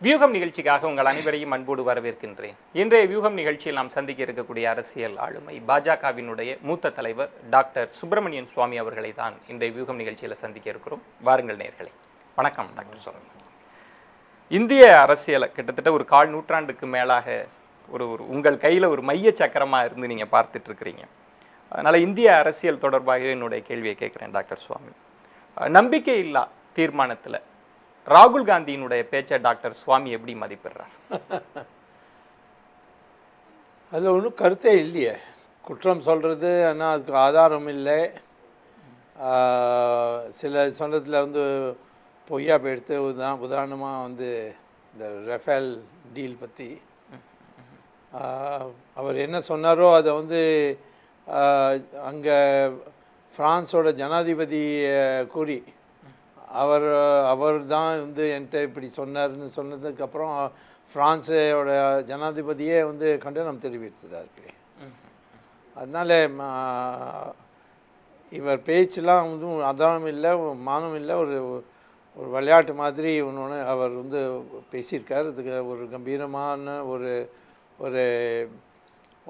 வியூகம் நிகழ்ச்சிக்காக உங்கள் அனைவரையும் அன்போடு வரவேற்கின்றேன். இன்றைய வியூகம் நிகழ்ச்சியில் நாம் சந்திக்க இருக்கக்கூடிய அரசியல் ஆளுமை பாஜகவினுடைய மூத்த தலைவர் டாக்டர் சுப்பிரமணியன் சுவாமி அவர்களை தான் இன்றைய வியூகம் நிகழ்ச்சியில் சந்திக்க இருக்கிறோம். வாருங்கள் நேயர்களே. வணக்கம் டாக்டர் சுப்பிரமணியன். இந்திய அரசியலை கிட்டத்தட்ட ஒரு கால் நூற்றாண்டுக்கு மேலாக ஒரு உங்கள் கையில் ஒரு மைய சக்கரமாக இருந்து நீங்கள் பார்த்துட்டு இருக்கிறீங்க. அதனால் இந்திய அரசியல் தொடர்பாக என்னுடைய கேள்வியை கேட்குறேன் டாக்டர் சுவாமி. நம்பிக்கை இல்லா தீர்மானத்தில் ராகுல் காந்தியினுடைய பேச்சை டாக்டர் சுவாமி எப்படி மதிப்பிடுறார்? அதில் ஒன்றும் கருத்தே இல்லையே. குற்றம் சொல்கிறது ஆனால் அதுக்கு ஆதாரம் இல்லை. சில சொன்னதில் வந்து பொய்யா எடுத்து உதாரணமாக வந்து இந்த ரஃபேல் டீல் பற்றி அவர் என்ன சொன்னாரோ அதை வந்து அங்கே ஃப்ரான்ஸோட ஜனாதிபதி கூறி அவர் தான் வந்து என்கிட்ட இப்படி சொன்னார்னு சொன்னதுக்கப்புறம் ஃப்ரான்ஸோட ஜனாதிபதியே வந்து கண்டனம் தெரிவித்ததாக. அதனால் இவர் பேச்செலாம் வந்து ஆதாரம் இல்லை, மானம் இல்லை, ஒரு விளையாட்டு மாதிரி ஒன்று அவர் வந்து பேசியிருக்கார். அதுக்கு ஒரு கம்பீரமான ஒரு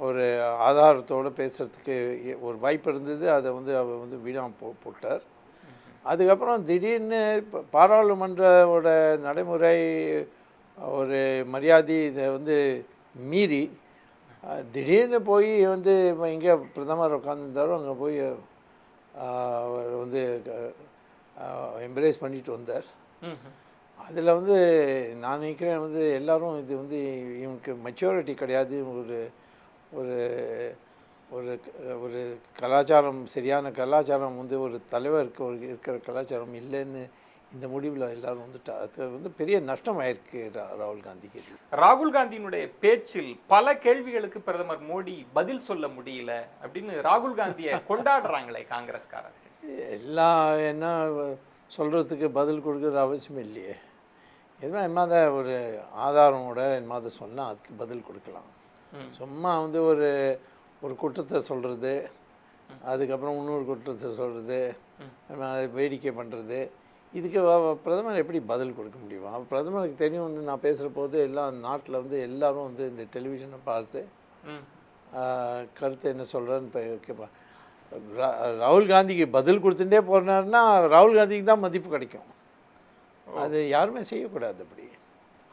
ஒரு ஆதாரத்தோடு பேசுகிறதுக்கு ஒரு வாய்ப்பு இருந்தது. அதை வந்து அவர் வந்து வீணாக போட்டார். அதுக்கப்புறம் திடீர்னு பாராளுமன்றோட நடைமுறை ஒரு மரியாதை இதை வந்து மீறி திடீர்னு போய் வந்து எங்கே பிரதமர் உட்காந்துருந்தாரோ அங்கே போய் அவர் வந்து எம்ப்ரேஸ் பண்ணிட்டு வந்தார். அதில் வந்து நான் நினைக்கிறேன் வந்து எல்லோரும் இது வந்து இவனுக்கு மெச்சூரிட்டி கிடையாது, ஒரு ஒரு ஒரு கலாச்சாரம், சரியான கலாச்சாரம் வந்து ஒரு தலைவருக்கு இருக்கிற கலாச்சாரம் இல்லைன்னு இந்த முடிவில் எல்லோரும் வந்துட்டா. அது வந்து பெரிய நஷ்டம் ஆயிருக்கு ராகுல் காந்திக்கு. ராகுல் காந்தியினுடைய பேச்சில் பல கேள்விகளுக்கு பிரதமர் மோடி பதில் சொல்ல முடியல அப்படின்னு ராகுல் காந்தியை கொண்டாடுறாங்களே காங்கிரஸ்காரர்கள். எல்லாம் என்ன சொல்கிறதுக்கு பதில் கொடுக்குற அவசியம் இல்லையே. எதுவும் என்னமாத ஒரு ஆதாரமோட என்னமாத சொன்னால் அதுக்கு பதில் கொடுக்கலாம். சும்மா வந்து ஒரு குற்றத்தை சொல்கிறது, அதுக்கப்புறம் இன்னொரு குற்றத்தை சொல்கிறது, அதை வேடிக்கை பண்ணுறது, இதுக்கு பிரதமர் எப்படி பதில் கொடுக்க முடியுமா? பிரதமருக்கு தெரியும் வந்து நான் பேசுகிற போது எல்லாம் நாட்டில் வந்து எல்லோரும் வந்து இந்த டெலிவிஷனை பார்த்து கருத்து என்ன சொல்கிறேன்னு கேட்பான். ராகுல் காந்திக்கு பதில் கொடுத்துட்டே போனாருன்னா ராகுல் காந்திக்கு தான் மதிப்பு கிடைக்கும். அது யாருமே செய்யக்கூடாது அப்படி.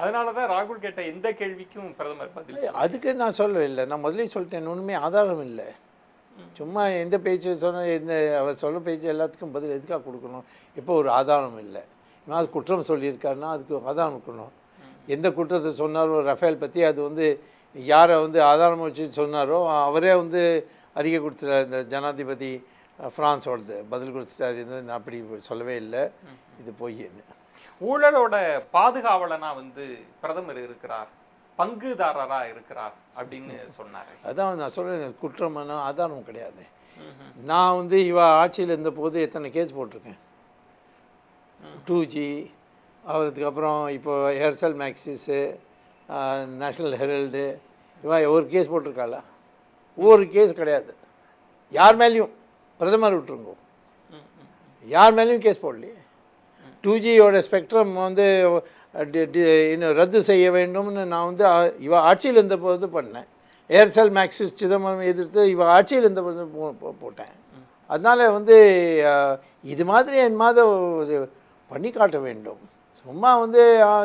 அதனால தான் ராகுல் கேட்ட எந்த கேள்விக்கும் பிரதமர் பதில். அதுக்கு நான் சொல்லவில்லை, நான் முதலே சொல்லிட்டேன், ஒன்றுமே ஆதாரம் இல்லை. சும்மா எந்த பேச்சு சொன்ன அவர் சொல்ல பேச்சு எல்லாத்துக்கும் பதில் எதுக்காக கொடுக்கணும்? இப்போ ஒரு ஆதாரம் இல்லை. அது குற்றம் சொல்லியிருக்காருன்னா அதுக்கு ஆதாரம் இருக்கணும். எந்த குற்றத்தை சொன்னாரோ ரஃபேல் பற்றி அது வந்து யாரை வந்து ஆதாரம் வச்சு சொன்னாரோ அவரே வந்து அறிக்கை கொடுத்துட்டார். இந்த ஜனாதிபதி ஃப்ரான்ஸோடது பதில் கொடுத்துட்டார். இது நான் அப்படி சொல்லவே இல்லை, இது பொய்ன்னு. ஊழலோட பாதுகாவலனா வந்து பிரதமர் இருக்கிறார், பங்குதாரராக இருக்கிறார் அப்படின்னு சொன்னார். அதான் நான் சொல்கிறேன், குற்றமான ஆதாரம் கிடையாது. நான் வந்து ஆட்சியில் இருந்த போது எத்தனை கேஸ் போட்டிருக்கேன். 2G, அதுக்கப்புறம் இப்போ ஏர்செல் மேக்சிஸு, நேஷ்னல் ஹெரல்டு, ஒரு கேஸ் போட்டிருக்காளா? ஒரு கேஸ் கிடையாது. யார் மேலேயும் பிரதமர் விட்டுருங்கோ, யார் மேலேயும் கேஸ் போடலையே. 2Gயோட ஸ்பெக்ட்ரம் வந்து இன்னும் ரத்து செய்ய வேண்டும்னு நான் வந்து ஆட்சியில் இருந்த போது பண்ணேன். ஏர்செல் மேக்சிஸ் சிதம்பரம் எதிர்த்து ஆட்சியில் இருந்த போது போட்டேன். அதனால் வந்து இது மாதிரி என் ஒரு பண்ணி காட்ட வேண்டும். சும்மா வந்து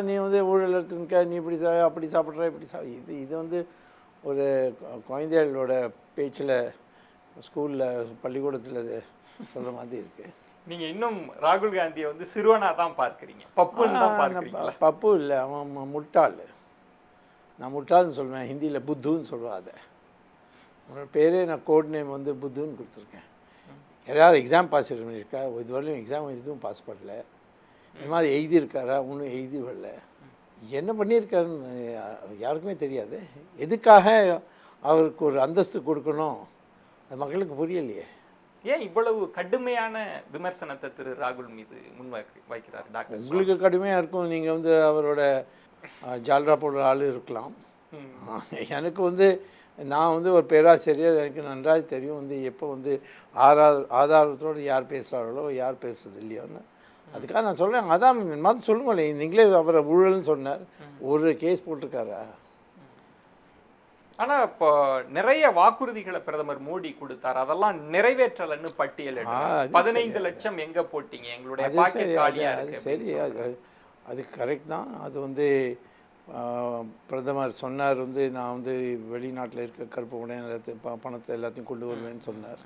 நீ வந்து ஊழல் எடுத்துக்க, நீ இப்படி அப்படி சாப்பிட்ற, இப்படி இது வந்து ஒரு குழந்தைகளோட பேச்சில் ஸ்கூலில் பள்ளிக்கூடத்தில் சொல்கிற மாதிரி இருக்குது. நீங்கள் இன்னும் ராகுல் காந்தியை வந்து சிறுவனாக தான் பார்க்குறீங்க, பப்புன்னு தான் பார்க்குறீங்க. பப்பு இல்லை, அவன் முட்டாள். நான் முட்டாள்னு சொல்லுவேன், ஹிந்தியில் புத்துன்னு சொல்லுவேன். அதை உன்னோட பேரே நான் கோட் நேம் வந்து புத்துன்னு கொடுத்துருக்கேன். யாராவது எக்ஸாம் பாஸ் பண்ணியிருக்கா? இது வரலையும் எக்ஸாம் எதுவும் பாஸ் பண்ணல. இந்த மாதிரி எழுதியிருக்காரா? ஒன்றும் எழுதி வரல. என்ன பண்ணியிருக்காருன்னு யாருக்குமே தெரியாது. எதுக்காக அவருக்கு ஒரு அந்தஸ்து கொடுக்கணும் அது மக்களுக்கு புரியலையே. ஏன் இவ்வளவு கடுமையான விமர்சனத்தை திரு ராகுல் மீது வைக்கிறார் டாக்டர்? உங்களுக்கு கடுமையாக இருக்கும், நீங்கள் வந்து அவரோட ஜால்ரா போடுற ஆள் இருக்கலாம். எனக்கு வந்து நான் வந்து ஒரு பேராசிரியர், எனக்கு நன்றாக தெரியும் வந்து எப்போ வந்து ஆதாரத்தோடு யார் பேசுகிறார்களோ யார் பேசுகிறது இல்லையோன்னு அதுக்காக நான் சொல்கிறேன், அதான் மாதிரி சொல்லுங்களேன், நீங்களே அவரை ஊழல்னு சொன்னார், ஒரு கேஸ் போட்டிருக்காரா? ஆனா இப்போ நிறைய வாக்குறுதிகளை பிரதமர் மோடி கொடுத்தார், அதெல்லாம் நிறைவேற்றலன்னு பட்டியல் 15 லட்சம் எங்க போட்டீங்க, எங்களுடைய பாக்கெட் காலியா இருக்கு. சரி, அது கரெக்ட் தான். அது வந்து பிரதமர் சொன்னார், வந்து நான் வந்து வெளிநாட்டில் இருக்க கருப்பு உடைய எல்லாத்தையும் பணத்தை எல்லாத்தையும் கொண்டு வருவேன்னு சொன்னார்.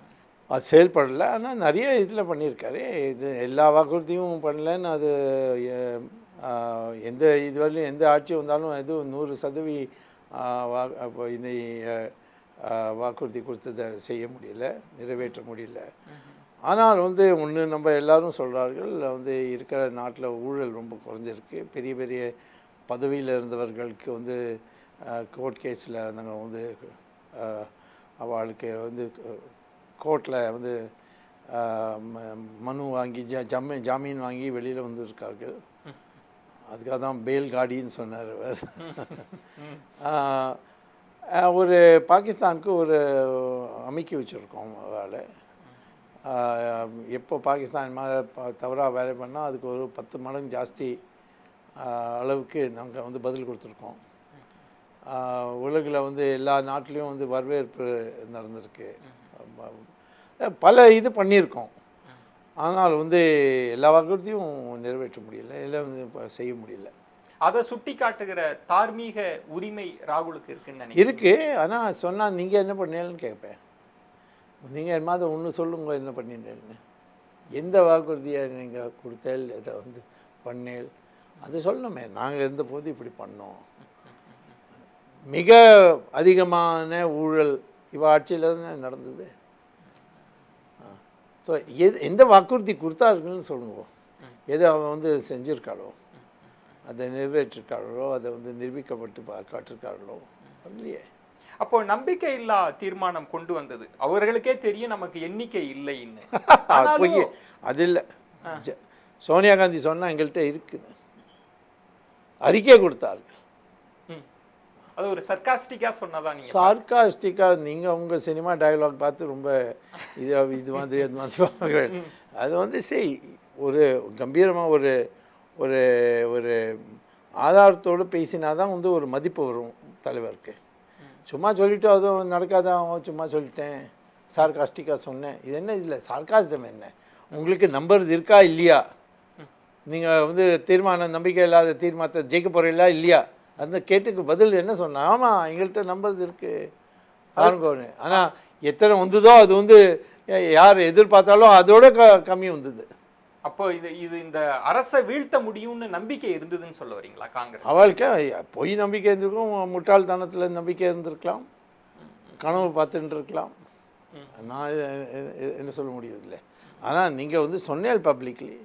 அது செயல்படலை. ஆனால் நிறைய இதில் பண்ணியிருக்காரு. இது எல்லா வாக்குறுதியும் பண்ணலன்னு அது எந்த இதுவரையிலும் எந்த ஆட்சி வந்தாலும் எதுவும் 100% அப்போ இந்த வாக்குறுதி கொடுத்ததை செய்ய முடியல, நிறைவேற்ற முடியல. ஆனால் வந்து ஒன்று நம்ம எல்லாரும் சொல்கிறார்கள், வந்து இருக்கிற நாட்டில் ஊழல் ரொம்ப குறைஞ்சிருக்கு. பெரிய பெரிய பதவியில் இருந்தவர்களுக்கு வந்து கோர்ட் கேஸில் நாங்கள் வந்து அவளுக்கு வந்து கோர்ட்டில் வந்து மனு வாங்கி ஜாமீன் வாங்கி வெளியில் வந்திருக்கார்கள். அதுக்காக தான் பேல் காடின்னு சொன்னார் அவர். ஒரு பாகிஸ்தானுக்கு ஒரு அமைக்கி வச்சுருக்கோம் வேலை. எப்போ பாகிஸ்தான் தவறாக வேலை பண்ணால் அதுக்கு ஒரு 10 மடங்கு ஜாஸ்தி அளவுக்கு நாங்கள் வந்து பதில் கொடுத்துருக்கோம். உலகில் வந்து எல்லா நாட்டிலையும் வந்து வரவேற்பு நடந்திருக்கு. பல இது பண்ணியிருக்கோம். ஆனால் வந்து எல்லா வாக்குறுதியும் நிறைவேற்ற முடியல, எல்லாம் வந்து செய்ய முடியல. அதை சுட்டி காட்டுகிற தார்மீக உரிமை ராகுலுக்கு இருக்குன்னு இருக்குது. ஆனால் சொன்னால் நீங்கள் என்ன பண்ணீங்கன்னு கேட்பேன். நீங்கள் என்ன மாதிரி ஒன்று சொல்லுங்க, என்ன பண்ணிட்டேன்னு. எந்த வாக்குறுதியை நீங்கள் கொடுத்தேல், இதை வந்து பண்ணேல், அது சொல்லணுமே. நாங்கள் இருந்தபோது இப்படி பண்ணோம். மிக அதிகமான ஊழல் இவ ஆட்சியில் தான் நடந்தது. ஸோ எந்த வாக்குறுதி கொடுத்தாருன்னு சொல்லுவோம், எதை அவன் வந்து செஞ்சுருக்காளோ, அதை நிறைவேற்றிருக்காளோ, அதை வந்து நிரூபிக்கப்பட்டு காட்டிருக்காளோ இல்லையே. அப்போ நம்பிக்கை இல்லா தீர்மானம் கொண்டு வந்தது, அவர்களுக்கே தெரியும் நமக்கு எண்ணிக்கை இல்லைன்னு. பொய், அது இல்லை. சோனியா காந்தி சொன்னால் எங்கள்கிட்ட இருக்குது, அறிக்கை கொடுத்தார்கள். அது ஒரு சர்க்காஸ்டிக்காக சொன்னதான். நீங்கள் சர்க்காஸ்டிக்காக நீங்கள் உங்கள் சினிமா டயலாக் பார்த்து ரொம்ப இது மாதிரி அது மாதிரி பார்க்குறேன். அது வந்து ஒரு கம்பீரமாக ஒரு ஒரு ஒரு ஆதாரத்தோடு பேசினா தான் வந்து ஒரு மதிப்பு வரும் தலைவருக்கு. சும்மா சொல்லிவிட்டு அதுவும் நடக்காதான், சும்மா சொல்லிட்டேன், சார்காஸ்டிக்காக சொன்னேன், இது என்ன, இதில் சார்காஸ்டம் என்ன? உங்களுக்கு நம்புறது இருக்கா இல்லையா? நீங்கள் வந்து நம்பிக்கை இல்லாத தீர்மானத்தை ஜெயிக்க போகிறீங்களா இல்லையா? அந்த கேட்டுக்கு பதில் என்ன சொன்ன? ஆமாம், எங்கள்கிட்ட நம்பர்ஸ் இருக்குது பாருங்கன்னு. ஆனால் எத்தனை வந்ததோ அது வந்து யார் எதிர்பார்த்தாலும் அதோட கம்மி வந்தது. அப்போ இது இந்த அரசை வீழ்த்த முடியும்னு நம்பிக்கை இருந்ததுன்னு சொல்ல வரீங்களா காங்கிரஸ்? அவளுக்கு பொய் நம்பிக்கை இருந்திருக்கும், முட்டாள்தனத்தில் நம்பிக்கை இருந்திருக்கலாம், கனவு பார்த்துட்டு இருக்கலாம். நான் என்ன சொல்ல முடியாது இல்லை. ஆனால் நீங்கள் வந்து சொன்னேன் பப்ளிக்லி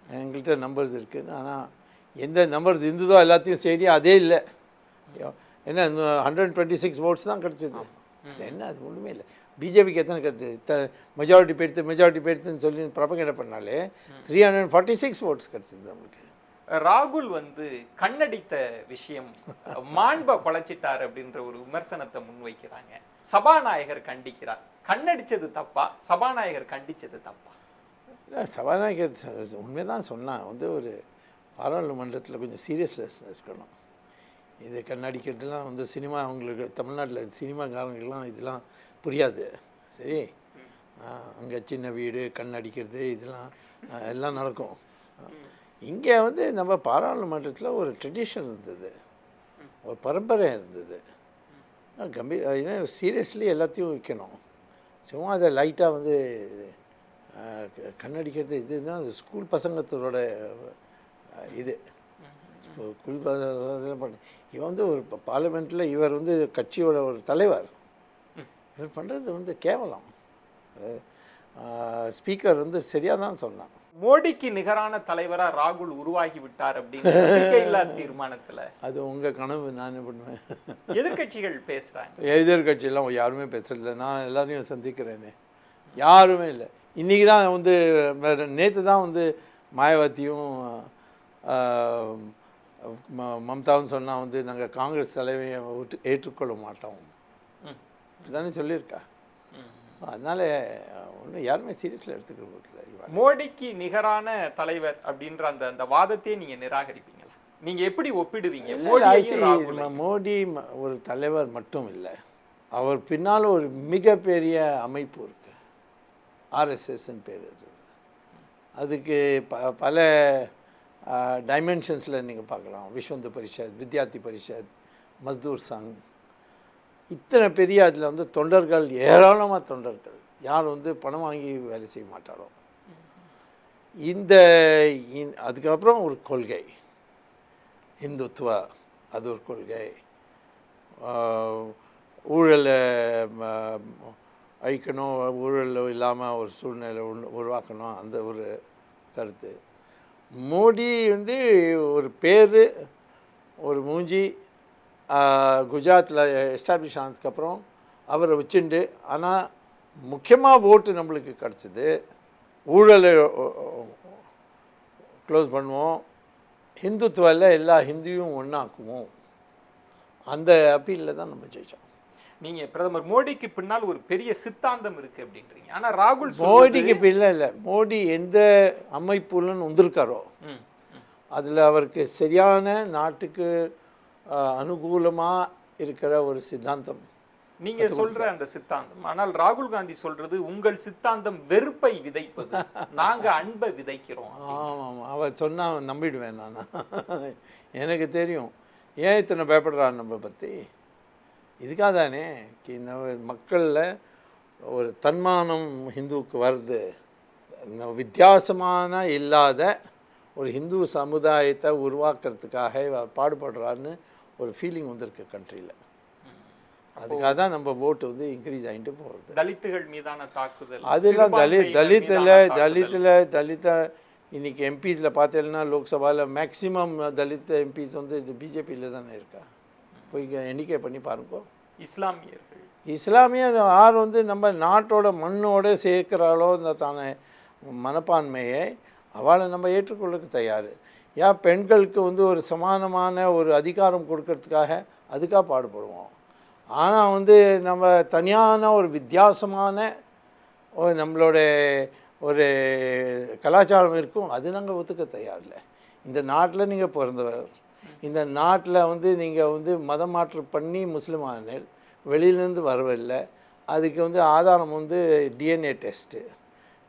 எங்கள்கிட்ட நம்பர்ஸ் இருக்குதுன்னு. ஆனால் எந்த நம்பர்ஸ் இருந்ததோ எல்லாத்தையும் சரி, அதே இல்லை. என்ன 126 votes தான் கிடச்சிது. என்ன அது ஒன்றுமே இல்லை. பிஜேபிக்கு எத்தனை கிடச்சிது? மெஜாரிட்டி போயிடுத்துன்னு சொல்லி ப்ரொபகேண்டா பண்ணாலே 346 votes கிடச்சிது நம்மளுக்கு. ராகுல் வந்து கண்ணடித்த விஷயம் மாண்பை குலைச்சிட்டார் அப்படின்ற ஒரு விமர்சனத்தை முன்வைக்கிறாங்க. சபாநாயகர் கண்டிக்கிறார். கண்ணடிச்சது தப்பா, சபாநாயகர் கண்டிச்சது தப்பா? இல்லை, சபாநாயகர் உண்மைதான் சொன்னான். வந்து ஒரு பாராளுமன்றத்தில் கொஞ்சம் சீரியஸ்னஸ் இருக்கணும். இது கண்ணடிக்கிறதுலாம் வந்து சினிமா, அவங்களுக்கு தமிழ்நாட்டில் சினிமாக்காரங்களுக்கெல்லாம் இதெல்லாம் புரியாது. சரி, அங்கே சின்ன வீடு, கண்ணடிக்கிறது, இதெல்லாம் எல்லாம் நடக்கும். இங்கே வந்து நம்ம பாராளுமன்றத்தில் ஒரு ட்ரெடிஷன் இருந்தது, ஒரு பரம்பரை இருந்தது. சீரியஸ்லி எல்லாத்தையும் வைக்கணும். சும்மா அதை லைட்டாக வந்து கண்ணடிக்கிறது இதுதான் ஸ்கூல் பசங்களோட இது. ஸ்கூல் பண்ண இவன் வந்து ஒரு பார்லிமெண்ட்டில் இவர் வந்து கட்சியோட ஒரு தலைவர், இவர் பண்ணுறது வந்து கேவலம். ஸ்பீக்கர் வந்து சரியாக தான் சொன்னான். மோடிக்கு நிகரான தலைவரா ராகுல் உருவாகி விட்டார் அப்படின்னு தீர்மானத்துல. அது உங்க கனவு. நான் என்ன பண்ணுவேன்? எதிர்கட்சிகள் பேசுறாங்க. எதிர்கட்சியெல்லாம் யாருமே பேசல. நான் எல்லாரையும் சந்திக்கிறேனே, யாருமே இல்லை. இன்றைக்கி தான் வந்து நேற்று தான் வந்து மாயாவதியும் மம்தாவும் சொன்னால் வந்து நாங்கள் காங்கிரஸ் தலைவையை ஏற்றுக்கொள்ள மாட்டோம் தானே சொல்லியிருக்கா. அதனால் ஒன்றும் யாருமே சீரியஸில் எடுத்துக்கிறது இல்லை. மோடிக்கு நிகரான தலைவர் அப்படின்ற அந்த அந்த வாதத்தையே நீங்க நிராகரிப்பீங்களா? நீங்க எப்படி ஒப்பிடுவீங்க மோடியையும் ராகுலையும்? மோடி ஒரு தலைவர் மட்டும் இல்லை, அவர் பின்னால் ஒரு மிகப்பெரிய அமைப்பு இருக்குது, ஆர்எஸ்எஸ்ன்னு பேர். அதுக்கு பல டைமென்ஷன்ஸில் நீங்கள் பார்க்கலாம். விஸ்வந்து பரிஷத், வித்யார்த்தி பரிஷத், மஸ்தூர் சங், இத்தனை பெரிய அதில் வந்து தொண்டர்கள், ஏராளமாக தொண்டர்கள். யார் வந்து பணம் வாங்கி வேலை செய்ய மாட்டாரோ. அதுக்கப்புறம் ஒரு கொள்கை, இந்துத்துவா, அது ஒரு கொள்கை. ஊழலை அழிக்கணும், ஊழல் இல்லாமல் ஒரு சூழ்நிலை உருவாக்கணும், அந்த ஒரு கருத்து. மோடி வந்து ஒரு பேர், ஒரு மூஞ்சி. குஜராத்தில் எஸ்டாப்ளிஷ் ஆனதுக்கப்புறம் அவரை வச்சுண்டு, ஆனால் முக்கியமாக ஓட்டு நம்மளுக்கு கிடச்சிது. ஊழலை க்ளோஸ் பண்ணுவோம், ஹிந்துத்துவாவில் எல்லா ஹிந்துவும் ஒன்றாக்குவோம், அந்த அப்பீலில் தான் நம்ம ஜெயித்தோம். நீங்க பிரதமர் மோடிக்கு பின்னால் ஒரு பெரிய சித்தாந்தம் இருக்கு அப்படின்றீங்க. ஆனா ராகுல் மோடிக்கு பின்னால் இல்லை, மோடி எந்த அமைப்புலன்னு வந்திருக்காரோ அதில் அவருக்கு சரியான நாட்டுக்கு அனுகூலமாக இருக்கிற ஒரு சித்தாந்தம் நீங்க சொல்ற அந்த சித்தாந்தம். ஆனால் ராகுல் காந்தி சொல்றது உங்கள் சித்தாந்தம் வெறுப்பை விதைப்பது, நாங்க அன்பை விதைக்கிறோம். ஆமாம், அவர் சொன்னால் நம்பிடுவேன் நான். எனக்கு தெரியும் ஏன் இத்தனை பயப்படுறான்னு நம்ம பற்றி. இதுக்காக தானே இந்த மக்களில் ஒரு தன்மானம் ஹிந்துவுக்கு வருது. வித்தியாசமான இல்லாத ஒரு ஹிந்து சமுதாயத்தை உருவாக்குறதுக்காக பாடுபடுறான்னு ஒரு ஃபீலிங் வந்திருக்கு கண்ட்ரியில். அதுக்காக தான் நம்ம ஓட்டு வந்து இன்க்ரீஸ் ஆகிட்டு போகிறது. தலித்துகள் மீதான தாக்குதல், அதெல்லாம் தலித்த இன்றைக்கி எம்பிஸில் பார்த்தீங்கன்னா லோக்சபாவில் மேக்ஸிமம் தலித் எம்பிஸ் வந்து இது பிஜேபியில் தானே இருக்கா. போய் எண்ணிக்கை பண்ணி பாருங்க. இஸ்லாமிய யார் வந்து நம்ம நாட்டோட மண்ணோடு சேர்க்குறாளோ இந்த தானே மனப்பான்மையை, அவளை நம்ம ஏற்றுக்கொள்ளக்கு தயார். ஏன் பெண்களுக்கு வந்து ஒரு சமானமான ஒரு அதிகாரம் கொடுக்கறதுக்காக அதுக்காக பாடுபடுவோம். ஆனால் வந்து நம்ம தனியான ஒரு வித்தியாசமான நம்மளோட ஒரு கலாச்சாரம் இருக்கும், அது நாங்கள் ஒத்துக்க தயாரில்லை. இந்த நாட்டில் நீங்கள் பிறந்தவர், இந்த நாட்டில் வந்து நீங்கள் வந்து மதம் மாற்றம் பண்ணி முஸ்லீம் ஆனேல், வெளியிலேருந்து வரவில்லை. அதுக்கு வந்து ஆதாரம் வந்து டிஎன்ஏ டெஸ்ட்டு.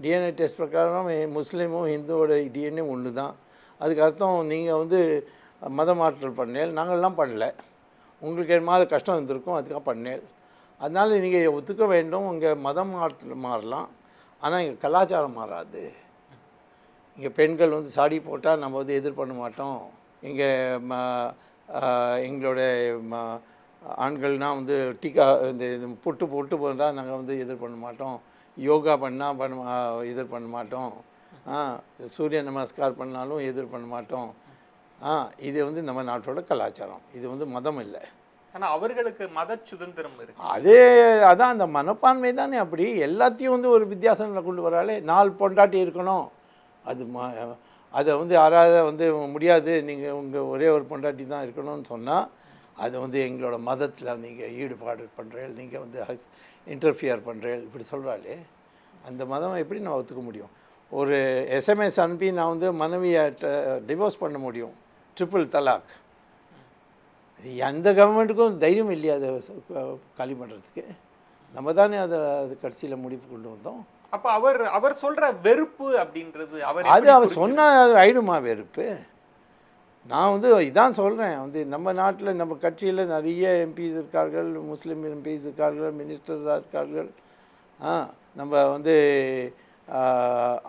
டிஎன்ஏ டெஸ்ட் பிரகாரம் முஸ்லீமும் ஹிந்துவோட டிஎன்ஏ ஒன்று தான். அதுக்கு அர்த்தம் நீங்கள் வந்து மதம் மாற்றம் பண்ணேல், நாங்கள்லாம் பண்ணல, உங்களுக்கு என்ன மாதிரி கஷ்டம் இருந்திருக்கும் அதுக்காக பண்ணேல். அதனால் நீங்கள் ஒத்துக்க வேண்டும், உங்கள் மதம் மாறலாம், ஆனால் எங்கள் கலாச்சாரம் மாறாது. இங்கே பெண்கள் வந்து சாடி போட்டால் நம்ம வந்து எதிர் பண்ண மாட்டோம். இங்கே எங்களோட ஆண்கள்னால் வந்து டீக்கா இந்த பொட்டு போட்டு போட்டால் நாங்கள் வந்து எதிர் பண்ண மாட்டோம். யோகா பண்ணால் எதிர் பண்ண மாட்டோம். சூரிய நமஸ்கார் பண்ணாலும் எதிர் பண்ண மாட்டோம். இது வந்து நம்ம நாட்டோட கலாச்சாரம், இது வந்து மதம் இல்லை. ஆனால் அவர்களுக்கு மத சுதந்திரம் இருக்கு. அதான் அந்த மனப்பான்மை தானே. அப்படி எல்லாத்தையும் வந்து ஒரு வித்தியாசங்களை கொண்டு வராலே. 4 பொண்டாட்டி இருக்கணும், அதை வந்து யாராவது வந்து முடியாது, நீங்கள் உங்கள் ஒரே ஒரு பொண்டாட்டி தான் இருக்கணும்னு சொன்னால் அது வந்து எங்களோட மதத்தில் நீங்கள் ஈடுபாடு பண்ணுறீங்க, நீங்கள் வந்து இன்டர்ஃபியர் பண்ணுறீங்க, இப்படி சொல்கிறாலே அந்த மதம் எப்படி நான் ஒத்துக்க முடியும்? ஒரு எஸ்எம்எஸ் அனுப்பி நான் வந்து மனைவியை டிவோர்ஸ் பண்ண முடியும், ட்ரிபிள் தலாக். எந்த கவர்மெண்ட்டுக்கும் தைரியம் இல்லையா அதை காலி பண்ணுறதுக்கு? நம்ம தானே அது கடைசியில் முடிப்பு கொண்டு வந்தோம். அப்போ அவர் சொல்கிற வெறுப்பு அப்படின்றது அவர் சொன்னால் ஆயிடுமா வெறுப்பு? நான் வந்து இதான் சொல்கிறேன், வந்து நம்ம நாட்டில் நம்ம கட்சியில் நிறைய எம்பிஸ் இருக்கார்கள், முஸ்லீம் எம்பிஸ் இருக்கார்கள், மினிஸ்டர்ஸாக இருக்கார்கள். நம்ம வந்து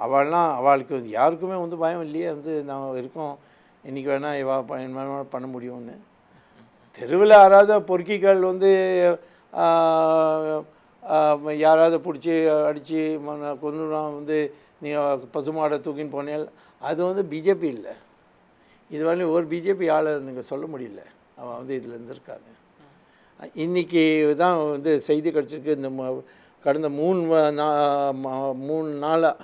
அவளுக்கு யாருக்குமே வந்து பயம் இல்லையே, வந்து நான் இருக்கோம், இன்றைக்கி வேணால் இவள் பண்ண முடியும்னு. தெருவில் யாராவது பொறுக்கிகள் வந்து யாராவது பிடிச்சி அடித்து கொண்டுலாம் வந்து நீங்கள் பசுமாடை தூக்கின்னு போனேன், அது வந்து பிஜேபி இல்லை. இது வந்து ஒரு பிஜேபி ஆளை நீங்கள் சொல்ல முடியல, அவன் வந்து இதில் இருந்திருக்காங்க. இன்றைக்கி தான் வந்து செய்தி கிடச்சிருக்கு, இந்த கடந்த 3 நாளாக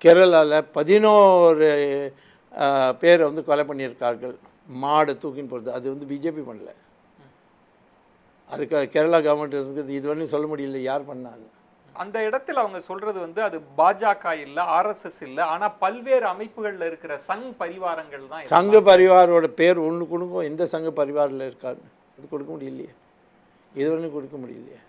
கேரளாவில் 11 பேரை வந்து கொலை பண்ணியிருக்கார்கள், மாடை தூக்கின்னு போகிறது. அது வந்து பிஜேபி பண்ணல, அதுக்கு கேரளா கவர்மெண்ட் இருக்குது. இது வரையும் சொல்ல முடியல யார் பண்ணான்னு. அந்த இடத்துல அவங்க சொல்றது வந்து அது பாஜக இல்ல, ஆர்எஸ்எஸ் இல்ல, ஆனா பல்வேறு அமைப்புகள்ல இருக்கிற சங் பரிவாரங்கள் தான் சங்க பரிவாரோட பேர் ஒன்று கொடுக்கும். எந்த சங்க பரிவாரில் இருக்காரு அது கொடுக்க முடியலையே, இது ஒன்றும் கொடுக்க முடியலையே.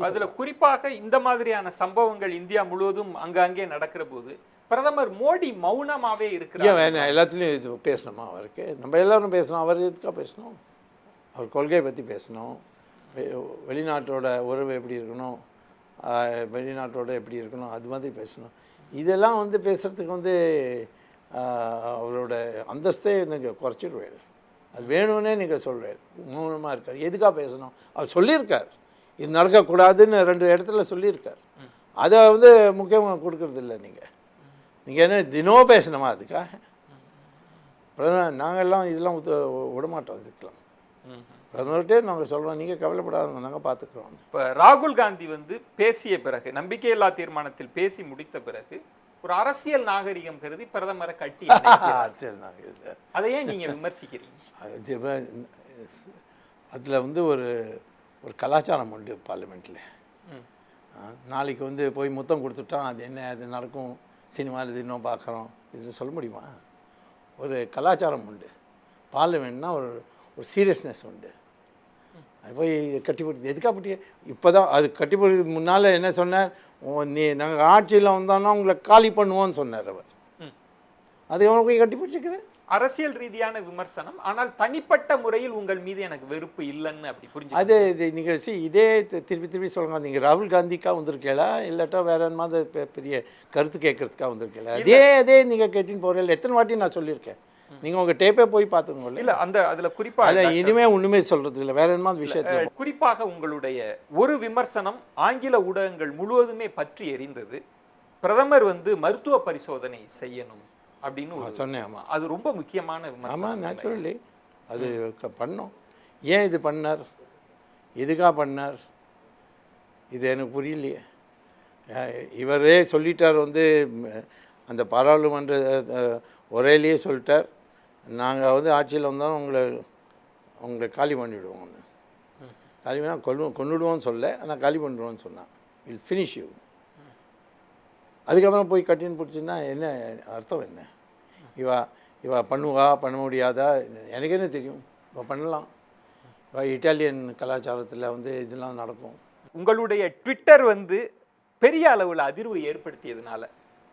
அதுல குறிப்பாக இந்த மாதிரியான சம்பவங்கள் இந்தியா முழுவதும் அங்கங்கே நடக்கிற போது பிரதமர் மோடி மௌனமாவே இருக்கிறார். ஏன் வேணும் எல்லாத்துலேயும் இது பேசணுமா அவருக்கு? நம்ம எல்லாரும் பேசணும், அவர் எதுக்காக பேசணும்? அவர் கொள்கையை பற்றி பேசணும், வெளிநாட்டோட உறவு எப்படி இருக்கணும், வெளிநாட்டோட எப்படி இருக்கணும், அது மாதிரி பேசணும். இதெல்லாம் வந்து பேசுகிறதுக்கு வந்து அவரோட அந்தஸ்தே நீங்கள் குறைச்சிடுவேன். அது வேணும்னே நீங்கள் சொல்கிறேன். மௌனமாக இருக்கார், எதுக்காக பேசணும்? அவர் சொல்லியிருக்கார் இது நடக்கக்கூடாதுன்னு 2 இடத்துல சொல்லியிருக்கார். அதை வந்து முக்கியமாக கொடுக்கறது இல்லை. நீங்கள் என்ன தினம் பேசணுமா அதுக்காக? பிரதமர் நாங்கள்லாம் இதெல்லாம் விடமாட்டோம். இதுக்கெல்லாம் பிரதமர்கிட்டே நாங்கள் சொல்கிறோம், நீங்கள் கவலைப்படாத, நாங்கள் பார்த்துக்குறோம். இப்போ ராகுல் காந்தி வந்து பேசிய பிறகு, நம்பிக்கையில்லா தீர்மானத்தில் பேசி முடித்த பிறகு ஒரு அரசியல் நாகரிகம் கருதி பிரதமரை கட்டி அரசியல் நாகரிகம் அதையே நீங்கள் விமர்சிக்கிறீங்க. அதில் வந்து ஒரு கலாச்சாரம் உண்டு பார்லிமெண்ட்டில். நாளைக்கு வந்து போய் முத்தம் கொடுத்துட்டோம், அது என்ன அது நடக்கும், சினிமாவில் இது இன்னும் பார்க்குறோம், இதில் சொல்ல முடியுமா? ஒரு கலாச்சாரம் உண்டு. பார்லிமெண்ட்னா ஒரு சீரியஸ்னஸ் உண்டு. அது போய் கட்டிப்பிடிச்சு எதுக்காக பட்டி இப்போ தான் அது கட்டிப்பிடிக்கிறதுக்கு முன்னால் என்ன சொன்னார், நாங்கள் ஆட்சியில் வந்தோன்னா உங்களை காலி பண்ணுவோன்னு சொன்னார் அவர். அது எவ்வளோ போய் கட்டிப்பிடிச்சிக்கிறேன். அரசியல் ரீதியான விமர்சனம், ஆனால் தனிப்பட்ட முறையில் உங்கள் மீது எனக்கு வெறுப்பு இல்லைன்னு அப்படி புரிஞ்சு. அது நீங்கள் இதே திருப்பி சொல்லுங்க. நீங்கள் ராகுல் காந்திக்காக வந்திருக்கீங்களா, இல்லாட்டா வேற மாதிரி பெரிய கருத்து கேட்கறதுக்காக வந்திருக்கீங்களா? அதே நீங்கள் கேட்டின்னு போகிறீங்க. எத்தனை வாட்டி நான் சொல்லியிருக்கேன், நீங்கள் உங்கள் டேப்பே போய் பார்த்துக்கோங்க. இல்லை அதில் குறிப்பாக இல்லை இனிமேல் ஒன்றுமே சொல்கிறது இல்லை, வேற என்ன விஷயத்தில். குறிப்பாக உங்களுடைய ஒரு விமர்சனம் ஆங்கில ஊடகங்கள் முழுவதுமே பற்றி எரிந்தது. பிரதமர் வந்து மருத்துவ பரிசோதனை செய்யணும் அப்படின்னு சொன்னேன். ஆமாம், அது ரொம்ப முக்கியமான விமர்சனம். ஆமாம், நேச்சுரலி அது பண்ணோம். ஏன் இது பண்ணார், எதுக்காக பண்ணார், இது எனக்கு புரியலையே. இவரே சொல்லிட்டார், வந்து அந்த பாராளுமன்ற உரையிலேயே சொல்லிட்டார், நாங்கள் வந்து ஆட்சியில் வந்தாலும் உங்களை காலி பண்ணிவிடுவோம். காலி பண்ணால் கொண்டுடுவோன்னு சொல்ல, ஆனால் காலி பண்ணிடுவோன்னு சொன்னான். Will finish you. அதுக்கப்புறம் போய் கட்டின்னு பிடிச்சின்னா என்ன அர்த்தம்? என்ன இவா பண்ணுவா, பண்ண முடியாதா, எனக்கு என்ன தெரியும். இப்போ பண்ணலாம். இட்டாலியன் கலாச்சாரத்தில் வந்து இதெல்லாம் நடக்கும். உங்களுடைய ட்விட்டர் வந்து பெரிய அளவில் அதிர்வு ஏற்படுத்தியதுனால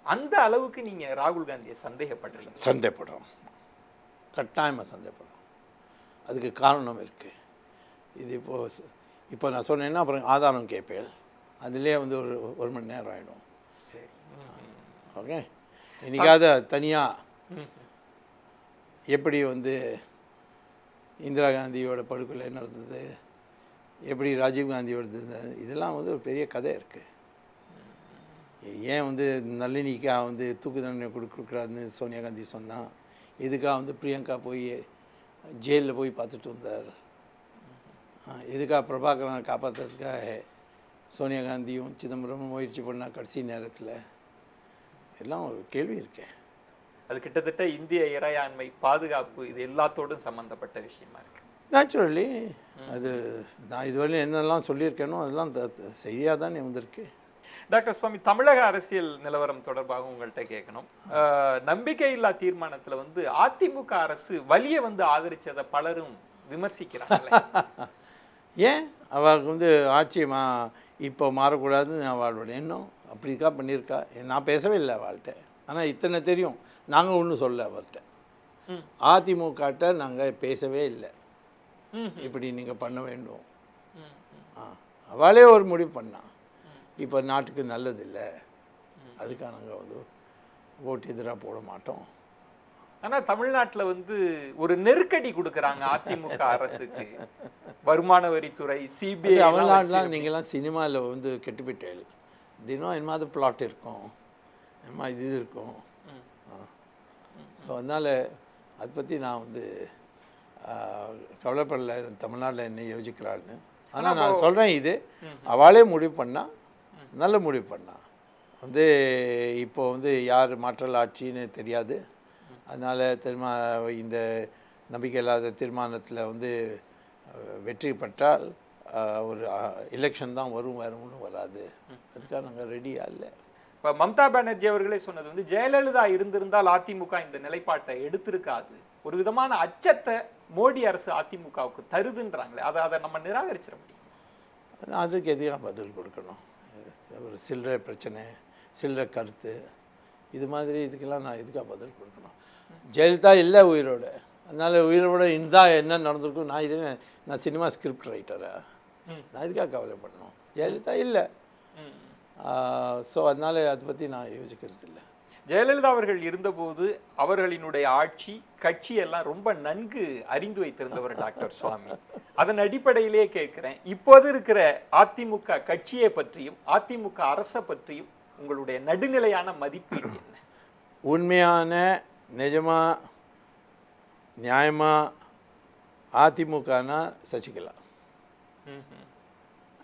அந்த அளவுக்கு நீங்கள் ராகுல் காந்தியை சந்தேகப்படுறோம். கட்டாயமாக சந்தேகப்படுறோம். அதுக்கு காரணம் இருக்குது. இது இப்போ நான் சொன்னேன்னா அப்புறம் ஆதாரம் கேட்பேன். அதுலேயே வந்து ஒரு மணி நேரம் ஆகிடும். சரி, ஓகே. இன்றைக்காவது தனியாக எப்படி வந்து இந்திரா காந்தியோட படுகொலை நடந்தது, எப்படி ராஜீவ் காந்தியோட இதெல்லாம் வந்து ஒரு பெரிய கதை இருக்குது. ஏன் வந்து நளினிக்கா வந்து தூக்கு தண்டனை கொடுக்குறாருன்னு சோனியா காந்தி சொன்னால், எதுக்காக வந்து பிரியங்கா போய் ஜெயிலில் போய் பார்த்துட்டு வந்தார், எதுக்காக பிரபாகரனை காப்பாற்றுறதுக்காக சோனியா காந்தியும் சிதம்பரமும் முயற்சி பண்ணால் கடைசி நேரத்தில், எல்லாம் ஒரு கேள்வி இருக்கேன். அது கிட்டத்தட்ட இந்திய இறையாண்மை பாதுகாப்பு இது எல்லாத்தோடும் சம்மந்தப்பட்ட விஷயமா இருக்கு. நேச்சுரலி அது நான் இதுவரையும் என்னெல்லாம் சொல்லியிருக்கேனோ அதெல்லாம் சரியாக தான் வந்திருக்கு. டாக்டர் சுவாமி, தமிழக அரசியல் நிலவரம் தொடர்பாக உங்கள்கிட்ட கேட்கணும். நம்பிக்கையில்லா தீர்மானத்தில் வந்து அதிமுக அரசு வலியை வந்து ஆதரிச்சதை பலரும் விமர்சிக்கிறாங்க. ஏன் அவளுக்கு வந்து ஆட்சி இப்போ மாறக்கூடாதுன்னு அவளோட எண்ணம் அப்படிக்கா பண்ணியிருக்கா. நான் பேசவே இல்லை அவள்கிட்ட, ஆனால் இத்தனை தெரியும். நாங்கள் ஒன்றும் சொல்ல அவர்கிட்ட, அதிமுகட்ட நாங்கள் பேசவே இல்லை, இப்படி நீங்கள் பண்ண வேண்டும். அவளே ஒரு முடிவு பண்ணான், இப்போ நாட்டுக்கு நல்லதில்லை, அதுக்காக நாங்கள் வந்து ஓட்டு எதிராக போட மாட்டோம். ஆனால் தமிழ்நாட்டில் வந்து ஒரு நெருக்கடி கொடுக்குறாங்க அதிமுக அரசுக்கு. வருமான வரித்துறை, சிபிஐ. தமிழ்நாட்டிலாம் நீங்கள்லாம் சினிமாவில் வந்து கெட்டுப்பிட்டேன். தினம் என்னமாதிரி பிளாட் இருக்கும், என்னமா இது இருக்கும். ஸோ அதனால் அதை பற்றி நான் வந்து கவலைப்படலை, தமிழ்நாட்டில் என்ன யோசிக்கிறாள்னு. ஆனால் நான் சொல்கிறேன், இது அவளே முடிவு பண்ணால், நல்ல முடிவு பண்ணால். வந்து இப்போ வந்து யார் மாற்றல் ஆட்சின்னு தெரியாது. அதனால் இந்த நம்பிக்கை இல்லாத தீர்மானத்தில் வந்து வெற்றி பெற்றால் ஒரு எலெக்ஷன் தான் வரும், வேறு ஒன்றும் வராது. அதுக்காக நாங்கள் ரெடியாக இல்லை. இப்போ மம்தா பானர்ஜி அவர்களே சொன்னது வந்து ஜெயலலிதா இருந்திருந்தால் அதிமுக இந்த நிலைப்பாட்டை எடுத்திருக்காது, ஒரு விதமான அச்சத்தை மோடி அரசு அதிமுகவுக்கு தருதுன்றாங்களே, அதை நம்ம நிராகரிச்சிட முடியும்? அதுக்கு எதிராக பதில் கொடுக்கணும். ஒரு சில்லறை பிரச்சனை, சில்லறை கருத்து, இது மாதிரி இதுக்கெல்லாம் நான் இதுக்காக பதில் கொடுக்கணும். ஜெயலலிதா இல்லை உயிரோட, அதனால் உயிரோட இருந்தால் என்ன நடந்திருக்கும்? நான் சினிமா ஸ்கிரிப்ட் ரைட்டரா? நான் இதுக்காக கவலைப்படணும். ஜெயலலிதா இல்லை. ஸோ அதனால் அதை பற்றி நான் யோசிக்கிறது இல்லை. ஜெயலலிதா அவர்கள் இருந்தபோது அவர்களினுடைய ஆட்சி கட்சி எல்லாம் ரொம்ப நன்கு அறிந்து வைத்திருந்தவர் டாக்டர் சுவாமி. அதன் அடிப்படையிலேயே கேட்கிறேன், இப்போது இருக்கிற அதிமுக கட்சியை பற்றியும் அதிமுக அரசை பற்றியும் உங்களுடைய நடுநிலையான மதிப்பீடு என்ன? உண்மையான நிஜமா நியாயமா அதிமுகனா சசிகலா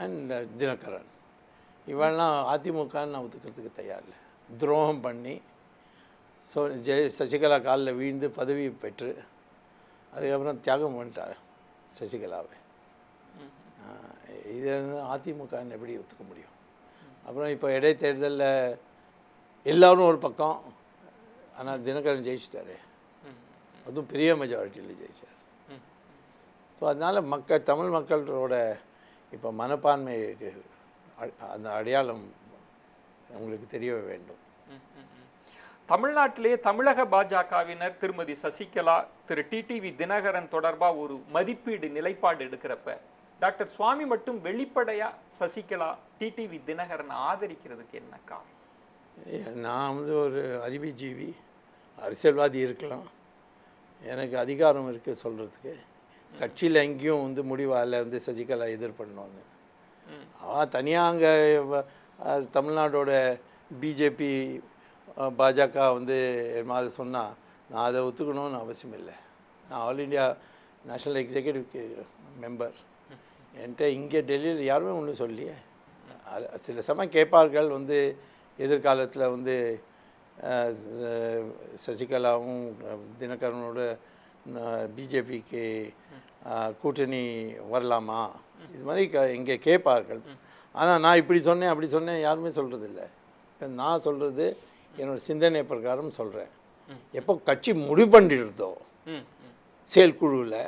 அண்ட் தினகரன், இவெல்லாம் அதிமுகன்னு நான் ஒத்துக்கிறதுக்கு தயார் இல்லை. துரோகம் பண்ணி சசிகலா காலில் வீழ்ந்து பதவி பெற்று அதுக்கப்புறம் தியாகம் பண்ணிட்டார் சசிகலாவை. இது அதிமுகன்னு எப்படி ஒத்துக்க முடியும்? அப்புறம் இப்போ இடைத்தேர்தலில் எல்லோரும் ஒரு பக்கம், ஆனால் தினகரன் ஜெயிச்சிட்டாரு, அதுவும் பெரிய மெஜாரிட்டியில் ஜெயிச்சார். ஸோ அதனால் தமிழ் மக்களோட இப்போ மனப்பான்மைக்கு அந்த அடையாளம் உங்களுக்கு தெரிய வேண்டும். தமிழ்நாட்டிலே தமிழக பாஜகவினர் திருமதி சசிகலா, திரு டிடிவி தினகரன் தொடர்பாக ஒரு மதிப்பீடு நிலைப்பாடு எடுக்கிறப்ப டாக்டர் சுவாமி மட்டும் வெளிப்படையா சசிகலா டிடிவி தினகரன் ஆதரிக்கிறதுக்கு என்ன காரணம்? நான் ஒரு அறிவுஜீவி, அரசியல்வாதி இருக்கலாம், எனக்கு அதிகாரம் இருக்குது சொல்கிறதுக்கு. கட்சியில் எங்கேயும் முடிவால் சசிகலா எதிர்பண்ணோன்னு அவள் தனியாக அங்கே தமிழ்நாடோட பிஜேபி பாஜக மாதிரி சொன்னால் நான் அதை ஒத்துக்கணும்னு அவசியம் இல்லை. நான் all India national executive member. என்கிட்ட இங்கே டெல்லியில் யாருமே ஒன்றும் சொல்லியே. சில சமயம் கேட்பார்கள் எதிர்காலத்தில் சசிகலாவும் தினகரனோட பிஜேபிக்கு கூட்டணி வரலாமா, இது மாதிரி இங்கே கேட்பார்கள். ஆனால் நான் இப்படி சொன்னேன் அப்படி சொன்னேன் யாருமே சொல்கிறதில்ல. இப்போ நான் சொல்கிறது என்னோடய சிந்தனை பிரகாரம் சொல்கிறேன். எப்போ கட்சி முடிவு பண்ணிடுறதோ செயற்குழுவில்,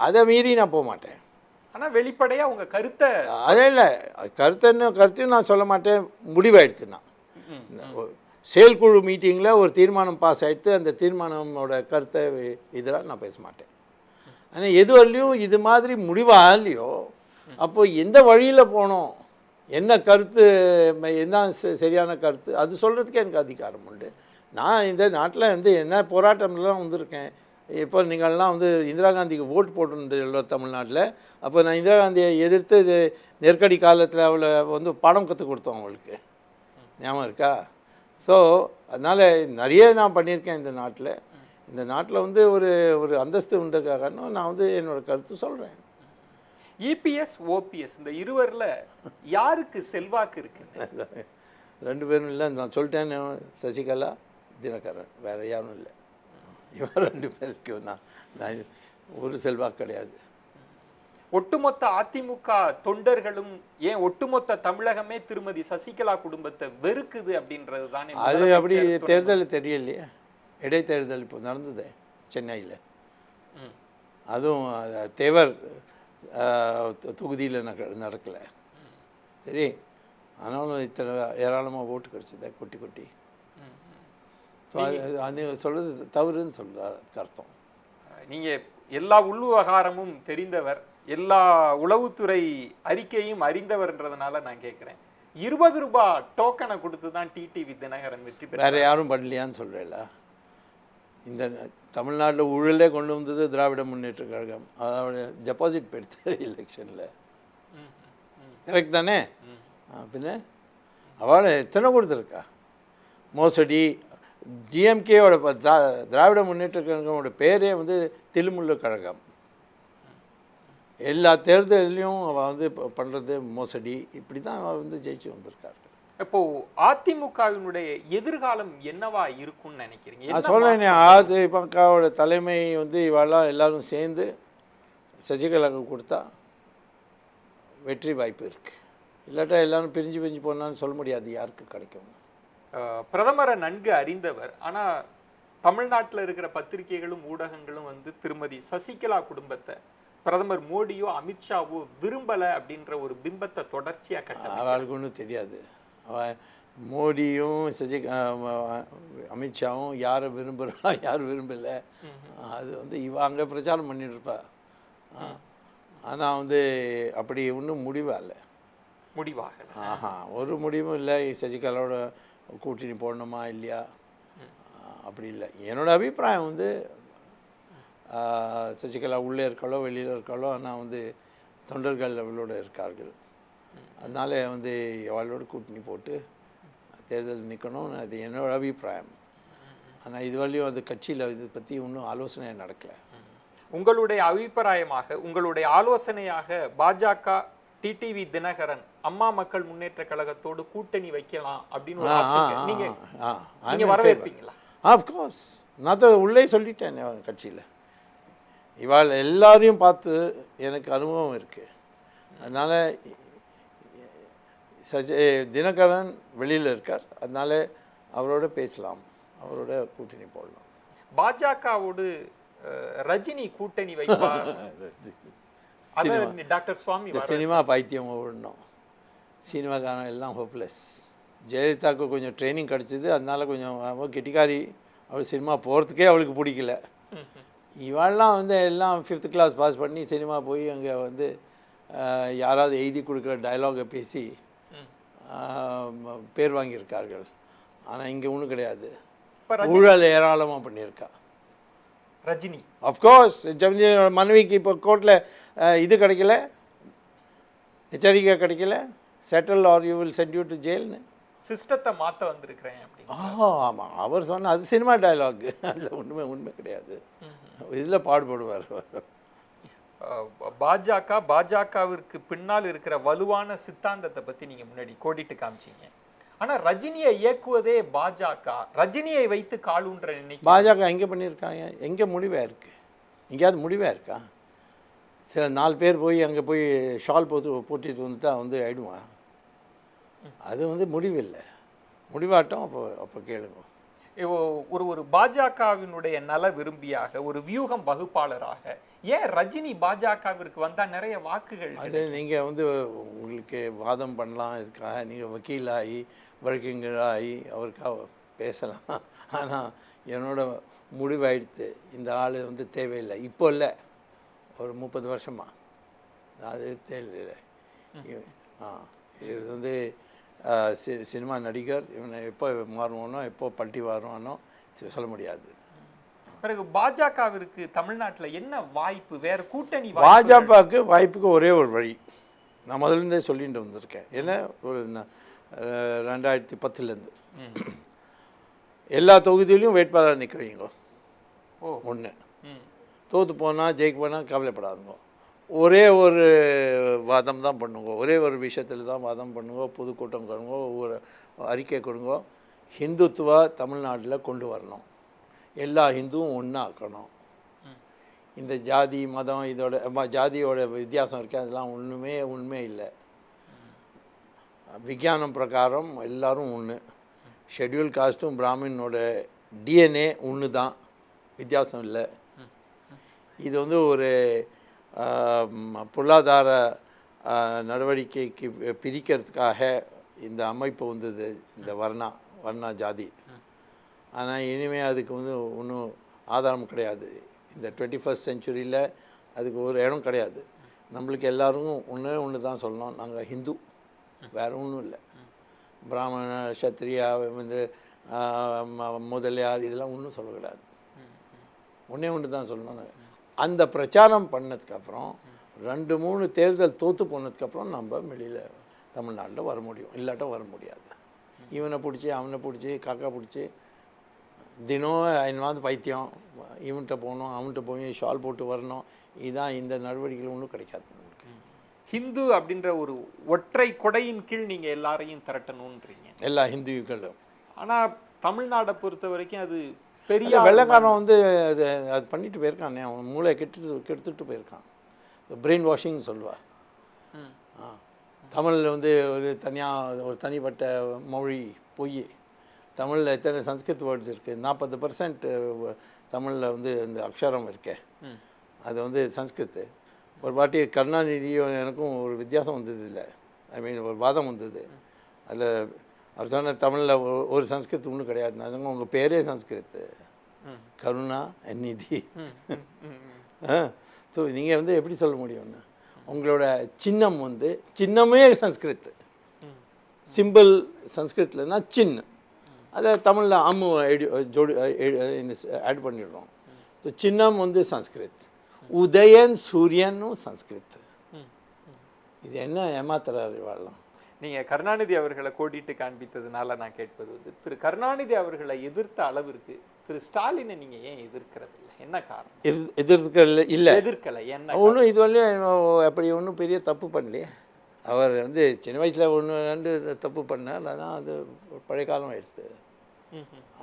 அதை மீறி நான் போக மாட்டேன். ஆனால் வெளிப்படையாக உங்கள் கருத்தை அதே இல்லை, கருத்தையும் நான் சொல்ல மாட்டேன். முடிவாயிடுத்துனா செயற்குழு மீட்டிங்கில் ஒரு தீர்மானம் பாஸ் ஆகிடுத்து, அந்த தீர்மானமோட கருத்தை இதெல்லாம் நான் பேச மாட்டேன். ஆனால் எது வரலையும் இது மாதிரி முடிவாகலையோ அப்போது எந்த வழியில் போனோம், என்ன கருத்து, என்ன சரியான கருத்து, அது சொல்கிறதுக்கு எனக்கு அதிகாரம் உண்டு. நான் இந்த நாட்டில் என்ன போராட்டம்லாம் வந்திருக்கேன். இப்போ நீங்கள்லாம் இந்திரா காந்திக்கு ஓட்டு போட்டுருந்தீங்களோ தமிழ்நாட்டில். அப்போ நான் இந்திரா காந்தியை எதிர்த்து நெருக்கடி காலத்தில் அவளை பாடம் கற்றுக் கொடுத்தோம் அவளுக்கு, ஞாபகம் இருக்கா? ஸோ அதனால் நிறைய நான் பண்ணியிருக்கேன் இந்த நாட்டில். இந்த நாட்டில் ஒரு அந்தஸ்து உண்டுக்காக நான் என்னோடய கருத்து சொல்கிறேன். இபிஎஸ் ஓபிஎஸ் இந்த இருவரில் யாருக்கு செல்வாக்கு இருக்குன்னு? ரெண்டு பேரும் இல்லை, நான் சொல்லிட்டேன். சசிகலா, தினகரன், வேறு யாரும் இல்லை. இவன் ரெண்டு பேருக்கு நான் ஒரு செல்வாக்கு கிடையாது. ஒட்டுமொத்த அதிமுக தொண்டர்களும் ஏன் ஒட்டுமொத்த தமிழகமே திருமதி சசிகலா குடும்பத்தை வெறுக்குது அப்படின்றது தானே. அது அப்படி தேர்தல் தெரியலையே. இடைத்தேர்தல் இப்போ நடந்தது சென்னையில், அதுவும் தேவர் தொகுதியில் நடக்கலை. சரி, ஆனாலும் இத்தனை ஏராளமாக ஓட்டு கிடச்சிது கொட்டி கொட்டி. ஸோ அது சொல்கிறது தவறுன்னு சொல்கிறதுக்கு அர்த்தம். நீங்கள் எல்லா உள் விவகாரமும் தெரிந்தவர், எல்லா உளவுத்துறை அறிக்கையும் அறிந்தவர்ன்றதுனால நான் கேட்குறேன், 20 ரூபாய் டோக்கனை கொடுத்து தான் டிடிவி தினகரன் வெற்றி பெற்றார். வேறு யாரும் பண்ணலையான்னு சொல்கிறேன்ல. இந்த தமிழ்நாட்டில் ஊழலே கொண்டு வந்தது திராவிட முன்னேற்ற கழகம். அதோட டெபாசிட் பெடுத்து எலெக்ஷனில், கரெக்ட் தானே? பின்ன அவள் எத்தனை கொடுத்துருக்கா மோசடி. டிஎம்கேவோட திராவிட முன்னேற்ற கழகமோட பேரே தில்முல்லு கழகம். எல்லா தேர்தலையும் அவள் பண்ணுறது மோசடி. இப்படி தான் அவள் ஜெயிச்சு வந்திருக்காரு. இப்போ அதிமுகவினுடைய எதிர்காலம் என்னவா இருக்கும்னு நினைக்கிறீங்க? நான் சொல்கிறேன், அதிமுகவோட தலைமை இவெல்லாம் எல்லாரும் சேர்ந்து சசிகலாவுக்கு கொடுத்தா வெற்றி வாய்ப்பு இருக்குது. இல்லாட்டா எல்லாரும் பிரிஞ்சு பிரிஞ்சு போனான்னு சொல்ல முடியாது யாருக்கு கிடைக்கும். பிரதமரை நன்கு அறிந்தவர். ஆனா தமிழ்நாட்டில் இருக்கிற பத்திரிகைகளும் ஊடகங்களும் வந்து திருமதி சசிகலா குடும்பத்தை பிரதமர் மோடியோ அமித்ஷாவோ விரும்பலை அப்படின்ற ஒரு பிம்பத்தை தொடர்ச்சியாக கட்ட அவளுக்கு ஒன்றும் தெரியாது. மோடியும் அமித்ஷாவும் யாரை விரும்புகிறா யார் விரும்பலை அது வந்து அங்கே பிரச்சாரம் பண்ணிட்டு இருப்பா. ஆனால் வந்து அப்படி ஒன்றும் முடிவாகலை. ஒரு முடிவும் இல்லை. சசிகலாவோட கூட்டணி போடணுமா இல்லையா அப்படி இல்லை. என்னோடய அபிப்பிராயம் வந்து சசிகலா உள்ளே இருக்காளோ வெளியில் இருக்காளோ ஆனால் வந்து தொண்டர்கள் அவளோட இருக்கார்கள். அதனால வந்து அவளோட கூட்டணி போட்டு தேர்தல் நிற்கணும்னு அது என்னோடய அபிப்பிராயம். ஆனால் இதுவரையும் அது கட்சியில் இதை பற்றி ஒன்றும் ஆலோசனை நடக்கலை. உங்களுடைய அபிப்பிராயமாக உங்களுடைய ஆலோசனையாக பாஜக டிடிவி தினகரன் அம்மா மக்கள் முன்னேற்ற கழகத்தோடு கூட்டணி வைக்கலாம் அப்படின்னு நீங்க வரவேற்பீங்களா? ஆஃப்கோர்ஸ் நான் தான் உள்ளே சொல்லிட்டேன் கட்சியில். இவாள் எல்லாரையும் பார்த்து எனக்கு அனுபவம் இருக்குது. அதனால் தினகரன் வெளியில் இருக்கார். அதனால அவரோட பேசலாம், அவரோட கூட்டணி போடலாம். பாஜகவோடு ரஜினி கூட்டணி வைப்பார். டாக்டர் சுவாமி சினிமா பைத்தியம் ஓடணும். சினிமாக்காரன் எல்லாம் ஹோப்லெஸ். ஜெயலலிதாவுக்கு கொஞ்சம் ட்ரைனிங் கிடச்சிது. அதனால கொஞ்சம் அவள் கெட்டிக்காரி. அவள் சினிமா போகிறதுக்கே அவளுக்கு பிடிக்கல. இவாள்லாம் வந்து எல்லாம் 5th கிளாஸ் பாஸ் பண்ணி சினிமா போய் அங்கே வந்து யாராவது எழுதி கொடுக்குற டயலாகை பேசி பேர் வாங்கியிருக்கார்கள். ஆனால் இங்கே ஒன்றும் கிடையாது. ஊழல் ஏராளமாக பண்ணியிருக்கா ரஜினி. அஃப்கோர்ஸ் மனைவிக்கு இப்போ கோர்ட்டில் இது கிடைக்கல, எச்சரிக்கை கிடைக்கல, settle or you will send you to ஜெயில்னு சிஸ்டத்தை மாற்ற வந்திருக்கிறேன். ஆமாம், அவர் சொன்ன அது சினிமா டயலாக். அதில் உண்மை கிடையாது. இதில் பாடுபடுவார். பாஜகவிற்கு பின்னால் இருக்கிற வலுவான சித்தாந்தத்தை பற்றி நீங்கள் முன்னாடி கோடிட்டு காமிச்சிங்க. ஆனால் ரஜினியை இயக்குவதே பாஜக. ரஜினியை வைத்து காலுன்ற நினைக்க பாஜக எங்கே பண்ணியிருக்காங்க? எங்கே முடிவாக இருக்குது? எங்கேயாவது முடிவாக இருக்கா? சில 4 பேர் போய் அங்கே போய் ஷால் போட்டிட்டு வந்துட்டா வந்து ஆயிடுவான். அது வந்து முடிவில்லை. முடிவாட்டம் அப்போ கேளுங்க. ஒரு பாஜகவினுடைய நல விரும்பியாக, ஒரு வியூகம் வகுப்பாளராக ஏன் ரஜினி பாஜகவிற்கு வந்தால் நிறைய வாக்குகள்? அது நீங்கள் வந்து உங்களுக்கு வாதம் பண்ணலாம். இதுக்காக நீங்கள் வக்கீலாகி வழக்கங்களாகி அவருக்காக பேசலாம். ஆனால் என்னோட முடிவாயிடுத்து. இந்த ஆள் வந்து தேவையில்லை. இப்போ இல்லை, ஒரு 30 வருஷமாக அது தேவையில்லை. இது வந்து சினிமா நடிகர். இவனை எப்போ மாறுவானோ எப்போ பல்ட்டி வருவானோ சொல்ல முடியாது. பிறகு பாஜகவிற்கு தமிழ்நாட்டில் என்ன வாய்ப்பு? வேறு கூட்டணி பாஜகவுக்கு வாய்ப்புக்கு ஒரே ஒரு வழி நான் முதல்ல சொல்லிட்டு வந்திருக்கேன். ஏன்னா ஒரு 2010 எல்லா தொகுதியிலையும் வேட்பாளர் நிற்க வைங்க. ஒன்று தோற்று போனால் ஜெயிக்க போனால் கவலைப்படாதுங்க. ஒரே ஒரு வாதம் தான் பண்ணுங்க. ஒரே ஒரு விஷயத்தில் தான் வாதம் பண்ணுங்க. பொதுக்கூட்டம் கொடுங்க, ஒரு அறிக்கை கொடுங்க. ஹிந்துத்துவா தமிழ்நாட்டில் கொண்டு வரணும். எல்லா ஹிந்துவும் ஒன்றா இருக்கணும். இந்த ஜாதி மதம் இதோட ஜாதியோட வித்தியாசம் இருக்குது, அதெல்லாம் உண்மை இல்லை. விஞ்ஞானம் பிரகாரம் எல்லாரும் ஒன்று. ஷெட்யூல் காஸ்ட்டும் பிராமினோட டிஎன்ஏ ஒன்று தான், வித்தியாசம் இல்லை. இது வந்து ஒரு பொருளாதார நடவடிக்கைக்கு பிரிக்கிறதுக்காக இந்த அமைப்பு வந்தது, இந்த வர்ணா ஜாதி. ஆனால் இனிமேல் அதுக்கு வந்து ஒன்றும் ஆதாரம் கிடையாது. இந்த 21st செஞ்சுரியில் அதுக்கு ஒரு இடம் கிடையாது. நம்மளுக்கு எல்லோரும் ஒன்று தான் சொல்லணும், நாங்கள் ஹிந்து, வேறு ஒன்றும் இல்லை. பிராமண சத்திரியா வந்து முதலியார் இதெல்லாம் ஒன்றும் சொல்லக்கூடாது. ஒன்று தான் சொல்லணும். அந்த பிரச்சாரம் பண்ணதுக்கப்புறம் 2-3 தேர்தல் தோற்று போனதுக்கப்புறம் நம்ம வெளியில் தமிழ்நாட்டில் வர முடியும், இல்லாட்ட வர முடியாது. இவனை பிடிச்சி அவனை பிடிச்சி காக்கா பிடிச்சி தினம் என்னவாது பைத்தியம், இவன்கிட்ட போகணும் அவன்கிட்ட போய் ஷால் போட்டு வரணும், இதுதான் இந்த நடவடிக்கைகள் ஒன்றும் கிடைக்காது. ஹிந்து அப்படின்ற ஒரு ஒற்றை கொடையின் கீழ் நீங்கள் எல்லாரையும் திரட்டணுன்றீங்க, எல்லா ஹிந்துக்களும். ஆனால் தமிழ்நாடை பொறுத்த வரைக்கும் அது பெரிய வெள்ளைக்காரன் வந்து அது பண்ணிட்டு போயிருக்கானே, அவன் மூளை கெடுத்துட்டு போயிருக்கான். பிரெயின் வாஷிங் சொல்லுவா. தமிழில் வந்து ஒரு தனிப்பட்ட மொழி பொய். தமிழில் எத்தனை சன்ஸ்கிருத் வேர்ட்ஸ் இருக்குது, 40% தமிழில் வந்து அந்த அக்ஷரம் இருக்கே அது வந்து சன்ஸ்கிருத்து. ஒரு வாட்டி கருணாநிதியும் எனக்கும் ஒரு வித்தியாசம் வந்தது இல்லை, ஐ மீன் ஒரு வாதம் வந்தது. அதில் அவர் சொன்ன தமிழில் ஒரு சன்ஸ்கிருத் ஒன்றும் கிடையாது. நான் சொன்னேன் உங்கள் பேரே சன்ஸ்கிருத்து, கருணா நிதி. ஸோ நீங்கள் வந்து எப்படி சொல்ல முடியும்னு, உங்களோட சின்னம் வந்து சின்னமே சன்ஸ்கிருத்து, சிம்பிள் சன்ஸ்கிருத்லன்னா சின்ன, அதை தமிழில் அம்மு ஆட் பண்ணிடுறோம். ஸோ சின்னம் வந்து சன்ஸ்கிருத், உதயன் சூரியனும் சன்ஸ்கிருத். இது என்ன ஏமாத்துறாரு வாழலாம். நீங்கள் கருணாநிதி அவர்களை கோடிட்டு காண்பித்ததுனால நான் கேட்பது வந்து, திரு கருணாநிதி அவர்களை எதிர்த்த அளவிற்கு திரு ஸ்டாலினை நீங்கள் ஏன் எதிர்க்கிறது இல்லை? என்ன காரணம்? எதிர்க்கல இல்லை, எதிர்க்கலை என்ன ஒன்றும் இது வரலையும் அப்படி ஒன்றும் பெரிய தப்பு பண்ணலையே. அவர் வந்து சின்ன வயசில் 1-2 தப்பு பண்ணார், அதான் அது பழைய காலம் ஆயிடுத்து.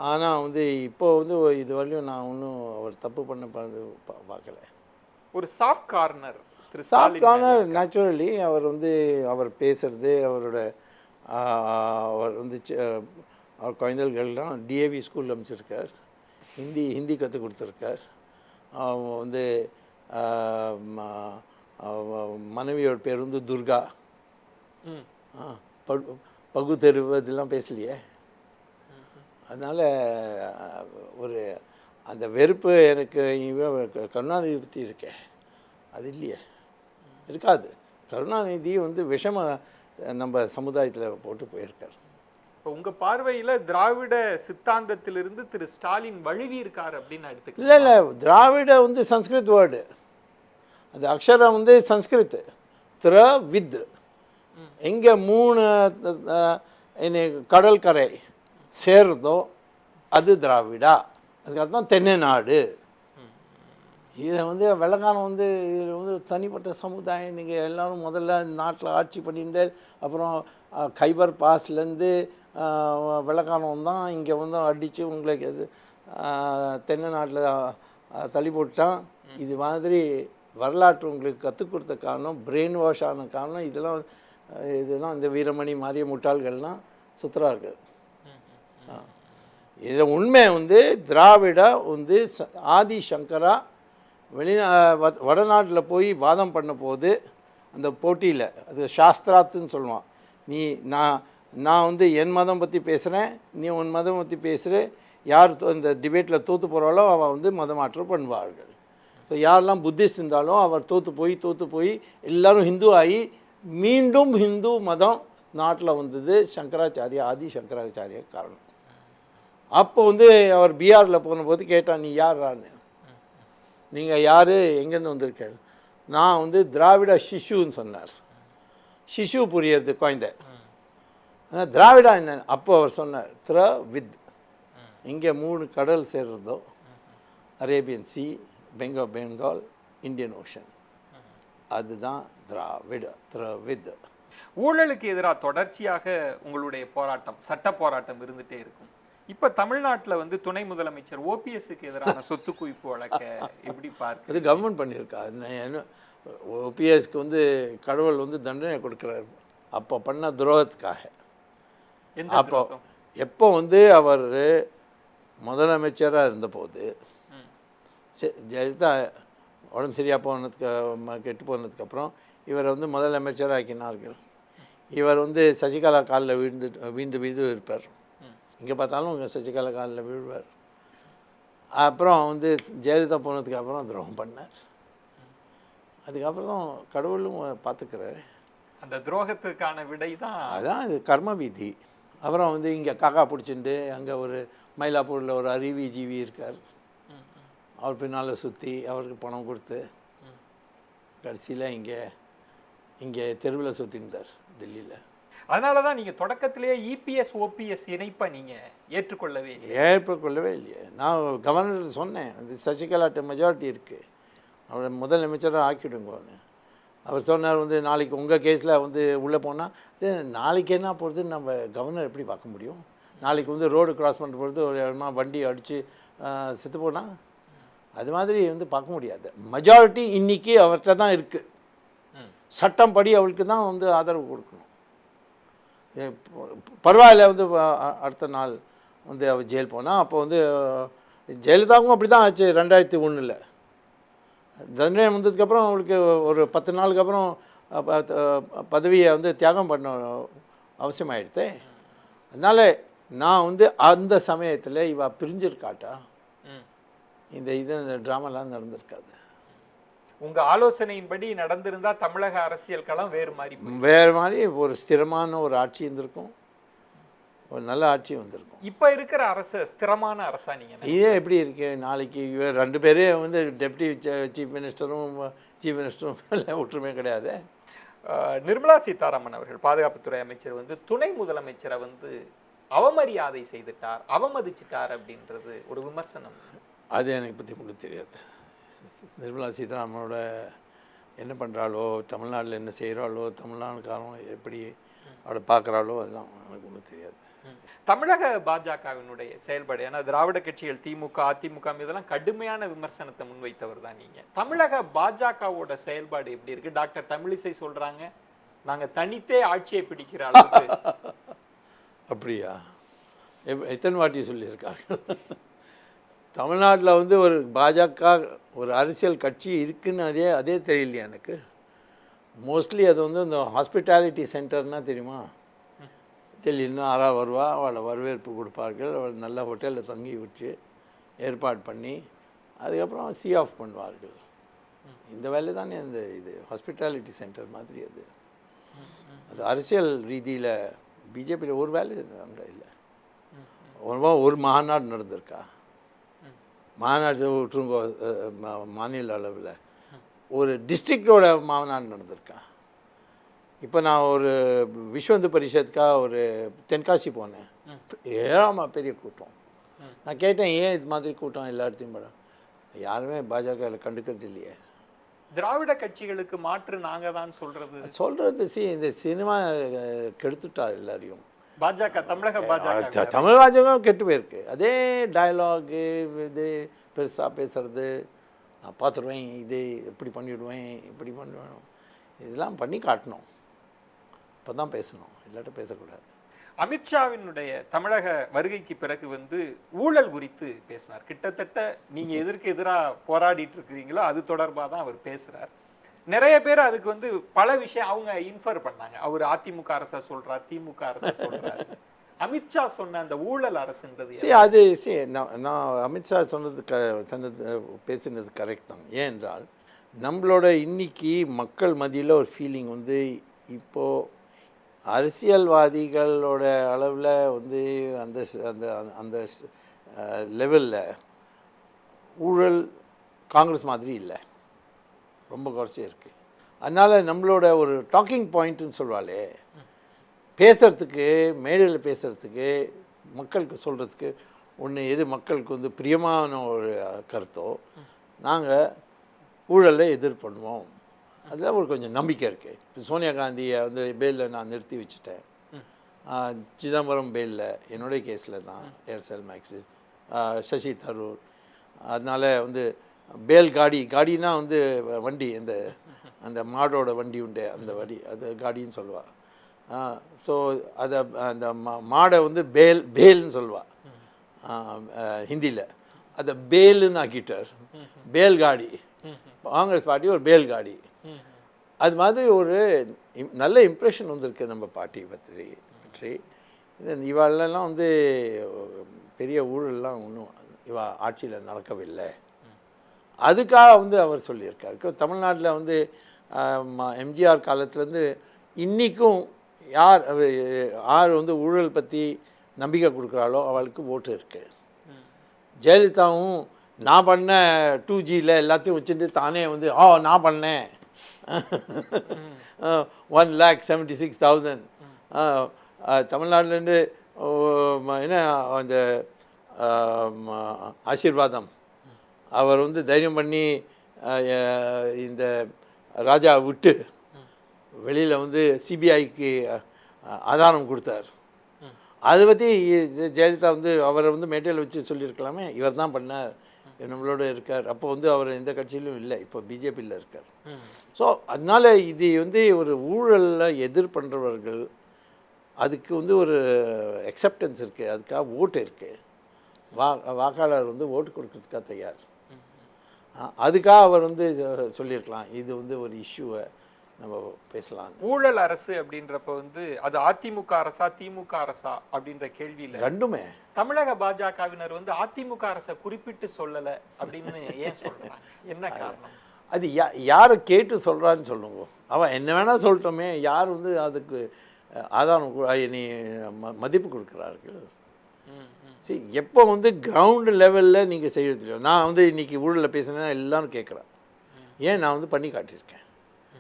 ஆனால் வந்து இப்போ வந்து இது வரலையும் நான் ஒன்றும் அவர் தப்பு பண்ண பார்க்கல. ஒரு soft corner soft corner naturally அவர் வந்து அவர் பேசுறது, அவரோட அவர் வந்து அவர் குழந்தைகள்லாம் டிஏவி ஸ்கூலில் அமைச்சிருக்கார், ஹிந்தி கற்றுக் கொடுத்துருக்கார். வந்து மனைவியோட பேர் வந்து துர்கா. பகுத்தறிவு இதெல்லாம் பேசலையே. அதனால் ஒரு அந்த வெறுப்பு எனக்கு கருணாநிதி பற்றி இருக்கே, அது இல்லையே, இருக்காது. கருணாநிதி வந்து விஷம நம்ம சமுதாயத்தில் போட்டு போயிருக்கார். இப்போ உங்கள் பார்வையில் திராவிட சித்தாந்தத்திலிருந்து திரு ஸ்டாலின் வழுவி இருக்கார் அப்படின்னு எடுத்துக்க? இல்லை இல்லை, திராவிட வந்து சன்ஸ்கிருத் வேர்டு, அந்த அக்ஷரம் வந்து சன்ஸ்கிருத். வித் எங்கே 3 கடற்கரை சேர்றதோ அது திராவிடா, அதுக்கப்புறம் தென்னை நாடு. இதை வந்து வெள்ளக்காரன் வந்து இதில் வந்து தனிப்பட்ட சமுதாயம். நீங்கள் எல்லோரும் முதல்ல நாட்டில் ஆட்சி பண்ணியிருந்தால், அப்புறம் கைபர் பாஸ்லேருந்து வெள்ளக்காரன் தான் இங்கே வந்து அடித்து உங்களுக்கு இது தென்னை நாட்டில் தள்ளி போட்டான். இது மாதிரி வரலாற்று உங்களுக்கு கற்றுக் கொடுத்த காரணம், பிரெயின் வாஷ் ஆன காரணம் இதெல்லாம் இந்த வீரமணி மாறிய முட்டாள்கள்லாம் சுற்றுறார்கள். இதில் உண்மை வந்து திராவிடா வந்து ஆதி சங்கரா வடநாட்டில் போய் வாதம் பண்ண போது அந்த போட்டியில், அது சாஸ்திராத்துன்னு சொல்லுவான். நான் வந்து என் மதம் பற்றி பேசுகிறேன், நீ உன் மதம் பற்றி பேசுகிற, யார் இந்த டிபேட்டில் தோற்று போகிறாலோ அவள் வந்து மதமாற்றம் பண்ணுவார்கள். ஸோ யாரெல்லாம் புத்திஸ்ட் இருந்தாலும் அவர் தோற்று போய் எல்லோரும் ஹிந்து ஆகி மீண்டும் ஹிந்து மதம் நாட்டில் வந்தது சங்கராச்சாரியா, ஆதி சங்கராச்சாரியா காரணம். அப்போ வந்து அவர் பீகாரில் போனபோது கேட்டான், நீ யாரான்னு, நீங்கள் யார், எங்கேருந்து வந்திருக்க? நான் வந்து திராவிட சிஷுன்னு சொன்னார். சிஷு புரியறது குழந்தை. ஆனால் திராவிடா என்ன? அப்போ அவர் சொன்னார் வித் இங்கே 3 கடல் சேர்றதோ, Arabian Sea, Bengal, Indian Ocean, அதுதான் திராவிட வித். ஊழலுக்கு எதிராக தொடர்ச்சியாக உங்களுடைய போராட்டம், சட்ட போராட்டம் இருந்துகிட்டே இருக்கும். இப்போ தமிழ்நாட்டில் வந்து துணை முதலமைச்சர் ஓபிஎஸ்க்கு எதிரான சொத்து குவிப்பு வழக்க எப்படி பார்க்க? அது கவர்மெண்ட் பண்ணியிருக்கா. ஓபிஎஸ்க்கு வந்து கடவுள் வந்து தண்டனை கொடுக்குறாரு அப்போ பண்ண துரோகத்துக்காக. அப்போ எப்போ வந்து அவர் முதலமைச்சராக இருந்தபோது ஜெயலலிதா உடம்பு சரியாக கெட்டு போனதுக்கப்புறம் இவரை வந்து முதலமைச்சராக ஆக்கினார்கள். இவர் வந்து சசிகலா காலில் வீழ்ந்து இருப்பார். இங்கே பார்த்தாலும் இங்கே சசிகலா காலில் விழுவார். அப்புறம் வந்து ஜெயலலிதா போனதுக்கப்புறம் துரோகம் பண்ணார். அதுக்கப்புறம் தான் கடவுளும் பார்த்துக்கிறாரு. அந்த துரோகத்துக்கான விடை தான் அதான் இது கர்ம விதி. அப்புறம் வந்து இங்கே காக்கா பிடிச்சிட்டு அங்கே ஒரு மயிலாப்பூரில் ஒரு அறிவிஜீவி இருக்கார், அவர் பின்னால் சுற்றி அவருக்கு பணம் கொடுத்து கடைசியில் இங்கே தெருவில் சுற்றிருந்தார் டெல்லியில். அதனால தான் நீங்கள் தொடக்கத்திலேயே இபிஎஸ் ஓபிஎஸ் இணைப்பை நீங்கள் ஏற்றுக்கொள்ளவே இல்லையே. நான் கவர்னர் சொன்னேன், அது சசிகலாட்ட மெஜாரிட்டி இருக்குது, அவரை முதலமைச்சராக ஆக்கிடுங்கன்னு. அவர் சொன்னார் வந்து நாளைக்கு உங்கள் கேஸில் வந்து உள்ளே போனால் நாளைக்கு என்ன போகிறது, நம்ம கவர்னர் எப்படி பார்க்க முடியும்? நாளைக்கு வந்து ரோடு கிராஸ் பண்ணுற பொழுது ஒரு வண்டி அடித்து செத்து போனால் அது மாதிரி வந்து பார்க்க முடியாது. மெஜாரிட்டி இன்றைக்கி அவர்கிட்ட தான் இருக்குது. சட்டம் படி அவளுக்கு தான் வந்து ஆதரவு கொடுக்கணும். பரவாயில்ல வந்து அடுத்த நாள் வந்து அவள் ஜெயில் போனால், அப்போ வந்து ஜெயலலிதாவும் அப்படி தான் ஆச்சு 2001. தண்டனை வந்ததுக்கப்புறம் அவளுக்கு ஒரு 10 நாளுக்கு அப்புறம் பதவியை வந்து தியாகம் பண்ண அவசியமாயிடுதே. அதனால் நான் வந்து அந்த சமயத்தில் இவள் பிரிஞ்சிருக்காட்டா இந்த ட்ராமாலாம் நடந்திருக்காது. உங்க ஆலோசனையின்படி நடந்திருந்தா தமிழக அரசியல் களம் வேறு மாதிரி ஒரு ஸ்திரமான ஒரு ஆட்சி இருந்திருக்கும், ஒரு நல்ல ஆட்சி வந்திருக்கும். இப்போ இருக்கிற அரசு ஸ்திரமான அரசா நீங்க இதே எப்படி இருக்கு? நாளைக்கு 2 பேரே வந்து டெப்டி சீஃப் மினிஸ்டரும் ஒற்றுமை கிடையாது. நிர்மலா சீதாராமன் அவர்கள் பாதுகாப்புத்துறை அமைச்சர் வந்து துணை முதலமைச்சரை வந்து அவமரியாதை செய்துட்டார், அவமதிச்சிட்டார் அப்படின்றது ஒரு விமர்சனம். அது எனக்கு பற்றி ஒன்றும் தெரியாது. நிர்மலா சீதாராமனோட என்ன பண்ணுறாளோ, தமிழ்நாட்டில் என்ன செய்கிறாளோ, தமிழ்நாடுக்காரன் எப்படி அவளை பார்க்குறாளோ அதெல்லாம் எனக்கு ஒன்றும் தெரியாது. தமிழக பாஜகவினுடைய செயல்பாடு, ஏன்னா திராவிட கட்சிகள் திமுக அதிமுக மீதெல்லாம் கடுமையான விமர்சனத்தை முன்வைத்தவர் தான் நீங்க. தமிழக பாஜகவோட செயல்பாடு எப்படி இருக்கு? டாக்டர் தமிழிசை சொல்றாங்க நாங்க தனித்தே ஆட்சியை பிடிக்கிற அளவுக்கு. அப்படியா? எத்தனை வாட்டி சொல்லியிருக்காங்க? தமிழ்நாட்டில் வந்து ஒரு பாஜக ஒரு அரசியல் கட்சி இருக்குன்னு அதே தெரியலையா எனக்கு. மோஸ்ட்லி அது வந்து இந்த ஹாஸ்பிட்டாலிட்டி சென்டர்னால் தெரியுமா? டெல்லின்னு ஆறா வருவா, அவளை வரவேற்பு கொடுப்பார்கள், அவள் நல்ல ஹோட்டலில் தங்கி வச்சு ஏற்பாடு பண்ணி அதுக்கப்புறம் ஆஃப் பண்ணுவார்கள். இந்த வேலை தானே அந்த இது ஹாஸ்பிட்டாலிட்டி சென்டர் மாதிரி. அது அரசியல் ரீதியில் பிஜேபியில் ஒரு வேலை அங்கே இல்லை. ஒரு மாநாடு நடந்திருக்கா? மாநாடு விட்டுருங்க, மாநில அளவில் ஒரு டிஸ்ட்ரிக்டோட மாநாடு நடந்திருக்கா? இப்போ நான் ஒரு விஸ்வ இந்து பரிஷத்துக்காக ஒரு தென்காசி போனேன். ஏழாமல் பெரிய கூட்டம். நான் கேட்டேன், ஏன் இது மாதிரி கூட்டம் எல்லா இடத்தையும் படம்? யாருமே பாஜகவில் கண்டுக்கிறது இல்லையே. திராவிட கட்சிகளுக்கு மாற்று நாங்கள் தான் சொல்கிறது இந்த சினிமா கெடுத்துட்டா எல்லாரையும். பாஜக தமிழக பாஜக தமிழ் பாஜக கெட்டு போயிருக்கு. அதே டயலாகு, இது பெருசாக பேசுறது, நான் பார்த்துருவேன், இது எப்படி பண்ணிவிடுவேன், இப்படி பண்ணுவேன், இதெல்லாம் பண்ணி காட்டணும். இப்போ தான் பேசணும், இல்லாட்ட பேசக்கூடாது. அமித்ஷாவினுடைய தமிழக வருகைக்கு பிறகு வந்து ஊழல் குறித்து பேசினார். கிட்டத்தட்ட நீங்க எதற்கு எதிராக போராடிட்டு இருக்கிறீங்களோ அது தொடர்பாக தான் அவர் பேசுறார். நிறைய பேர் அதுக்கு வந்து பல விஷயம் அவங்க இன்ஃபர் பண்ணாங்க. அவர் அதிமுக அரசை சொல்றார், திமுக அரசை சொல்றார். அமித்ஷா சொன்ன அந்த ஊழல் அரசுன்றது அது நான் அமித்ஷா பேசினது கரெக்ட் தான். ஏனென்றால் நம்மளோட இன்னைக்கு மக்கள் மத்தியில் ஒரு ஃபீலிங் வந்து இப்போது அரசியல்வாதிகளோட அளவில் வந்து அந்த அந்த அந்த லெவலில் ஊழல் காங்கிரஸ் மாதிரி இல்லை, ரொம்ப குறைச்சி இருக்குது. அதனால் நம்மளோட ஒரு டாக்கிங் பாயிண்ட்டுன்னு சொல்வாளே, பேசுகிறதுக்கு, மேடையில் பேசுகிறதுக்கு, மக்களுக்கு சொல்கிறதுக்கு ஒன்று எது மக்களுக்கு வந்து பிரியமான ஒரு கருத்தோ நாங்கள் ஊழலை எதிர் பண்ணுவோம். அதில் ஒரு கொஞ்சம் நம்பிக்கை இருக்குது. இப்போ சோனியா காந்தியை வந்து பெயிலில் நான் நிறுத்தி வச்சுட்டேன். சிதம்பரம் பெயிலில் என்னுடைய கேஸில் தான், ஏர்செல் மேக்ஸிஸ், சசி தரூர். அதனால் வந்து பேல் காடினா வந்து வண்டி, அந்த மாடோட வண்டி உண்டு, அந்த வண்டி அது காடின்னு சொல்லுவாள். ஸோ அதை அந்த மாடை வந்து பேல்னு சொல்லுவாள் ஹிந்தியில். அதை பேலுன்னு ஆக்கிட்டார். பேல் காடி, காங்கிரஸ் பார்ட்டி ஒரு பேல் காடி. அது மாதிரி ஒரு நல்ல இம்ப்ரெஷன் வந்திருக்கு நம்ம பார்ட்டி பற்றி. இவாளெல்லாம் வந்து பெரிய ஊழல்லாம் ஒன்றும் இவா ஆட்சியில் நடக்கவில்லை. அதுக்காக வந்து அவர் சொல்லியிருக்காரு. தமிழ்நாட்டில் வந்து எம்ஜிஆர் காலத்துலேருந்து இன்றைக்கும் யார் வந்து ஊழல் பற்றி நம்பிக்கை கொடுக்குறாளோ அவளுக்கு ஓட்டு இருக்குது. ஜெயலலிதாவும் நான் பண்ண 2Gயில் எல்லாத்தையும் வச்சுட்டு தானே வந்து நான் பண்ணேன் 1,76,000 தமிழ்நாட்டிலேருந்து என்ன அந்த ஆசீர்வாதம் அவர் வந்து தைரியம் பண்ணி இந்த ராஜா விட்டு வெளியில் வந்து சிபிஐக்கு ஆதாரம் கொடுத்தார். அதை பற்றி ஜெயலலிதா வந்து அவரை வந்து மேட்டையில் வச்சு சொல்லியிருக்கலாமே, இவர் தான் பண்ணார் நம்மளோட இருக்கார். அப்போ வந்து அவர் எந்த கட்சியிலும் இல்லை, இப்போ பிஜேபியில் இருக்கார். ஸோ அதனால் இது வந்து ஒரு ஊழலில் எதிர் பண்ணுறவர்கள் அதுக்கு வந்து ஒரு அக்செப்டன்ஸ் இருக்குது, அதுக்காக ஓட்டு இருக்குது, வாக்காளர் வந்து ஓட்டு கொடுக்கறதுக்காக தயார். அதுக்காக அவர் வந்து சொல்லியிருக்கலாம் இது வந்து ஒரு இஷ்யூவை நம்ம பேசலாம். ஊழல் அரசு அப்படின்றப்ப வந்து அது அதிமுக அரசா திமுக அரசா அப்படின்ற கேள்வியில் ரெண்டுமே தமிழக பாஜகவினர் வந்து அதிமுக அரசை குறிப்பிட்டு சொல்லலை அப்படின்னு ஏன் சொல்றாங்க? என்ன காரணம்? அது யாரை கேட்டு சொல்கிறான்னு சொல்லுங்க. அவன் என்ன வேணால் சொல்லட்டோமே, யார் வந்து அதுக்கு ஆதாரம் நீ மதிப்பு கொடுக்குறார்கள். சரி, எப்போ வந்து கிரவுண்டு லெவலில் நீங்கள் செய்யறது இல்லையோ, நான் வந்து இன்றைக்கி ஊழலில் பேசுனேன்னா எல்லாரும் கேட்குறேன். ஏன் நான் வந்து பண்ணி காட்டியிருக்கேன்.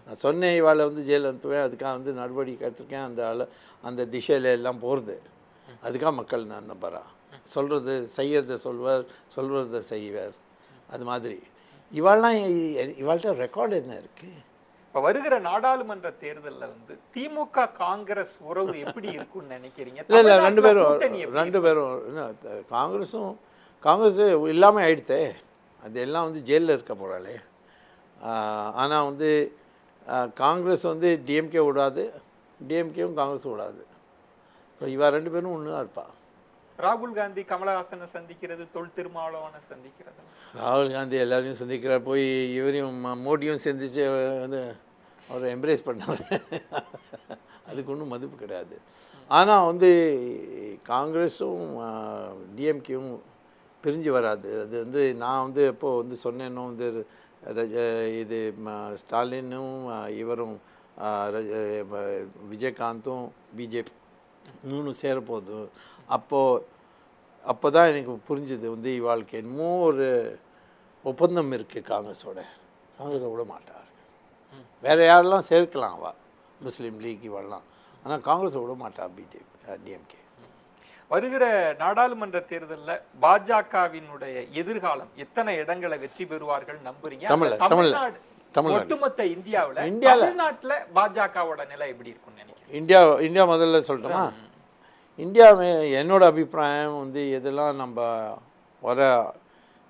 நான் சொன்னேன் இவாளை வந்து ஜெயில் அனுப்புவேன், அதுக்காக வந்து நடவடிக்கை எடுத்திருக்கேன். அந்த திசையில் எல்லாம் போகிறது, அதுக்காக மக்கள் நான் நம்புறா. சொல்கிறது செய்யறதை சொல்கிறத செய்வார். அது மாதிரி இவாள்கிட்ட ரெக்கார்டு என்ன இருக்குது? இப்போ வருகிற நாடாளுமன்ற தேர்தலில் வந்து திமுக காங்கிரஸ் உறவு எப்படி இருக்குன்னு நினைக்கிறீங்க? இல்லை ரெண்டு பேரும் காங்கிரஸ் இல்லாமல் ஆயிடுத்தே. அது எல்லாம் வந்து ஜெயிலில் இருக்க போகிறாளே. ஆனால் வந்து காங்கிரஸ் வந்து டிஎம்கே விடாது, டிஎம்கேவும் காங்கிரஸ் விடாது. ஸோ இவா ரெண்டு பேரும் ஒன்று தான் இருப்பா. ராகுல் காந்தி கமலஹாசனை சந்திக்கிறது, தொல் திருமாவளவனை சந்திக்கிறது, ராகுல் காந்தி எல்லாரையும் சந்திக்கிறார், போய் இவரையும் மோடியும் சந்தித்து வந்து அவரை எம்ப்ரேஸ் பண்ணார். அதுக்கு ஒன்றும் மதிப்பு கிடையாது. ஆனால் வந்து காங்கிரஸும் டிஎம்கேவும் பிரிஞ்சு வராது. அது வந்து நான் வந்து எப்போது வந்து சொன்னேன்னோ வந்து இது ஸ்டாலினும் இவரும் விஜயகாந்தும் பிஜேபி இன்னும் சேரப்போகுது. அப்போ தான் எனக்கு புரிஞ்சுது வந்து இவாளுக்கு என்னமோ ஒரு ஒப்பந்தம் இருக்குது காங்கிரஸோட விட மாட்டார். வேறு யாரெல்லாம் சேர்க்கலாம் அவள், முஸ்லீம் லீக் இவெல்லாம், ஆனால் காங்கிரஸை விட மாட்டா டிஎம்கே. வருகிற நாடாளுமன்ற தேர்தலில் பாஜகவினுடைய எதிர்காலம் எத்தனை இடங்களை வெற்றி பெறுவார்கள் நம்புறீங்க? தமிழ்நாடு ஒட்டுமொத்த இந்தியாவில் தமிழ்நாட்டில் பாஜகவோட நிலை எப்படி இருக்கும்னு நினைக்கிறேன்? இந்தியா முதல்ல சொல்லட்டுமா? இந்தியா என்னோட அபிப்பிராயம் வந்து எதெல்லாம் நம்ம வர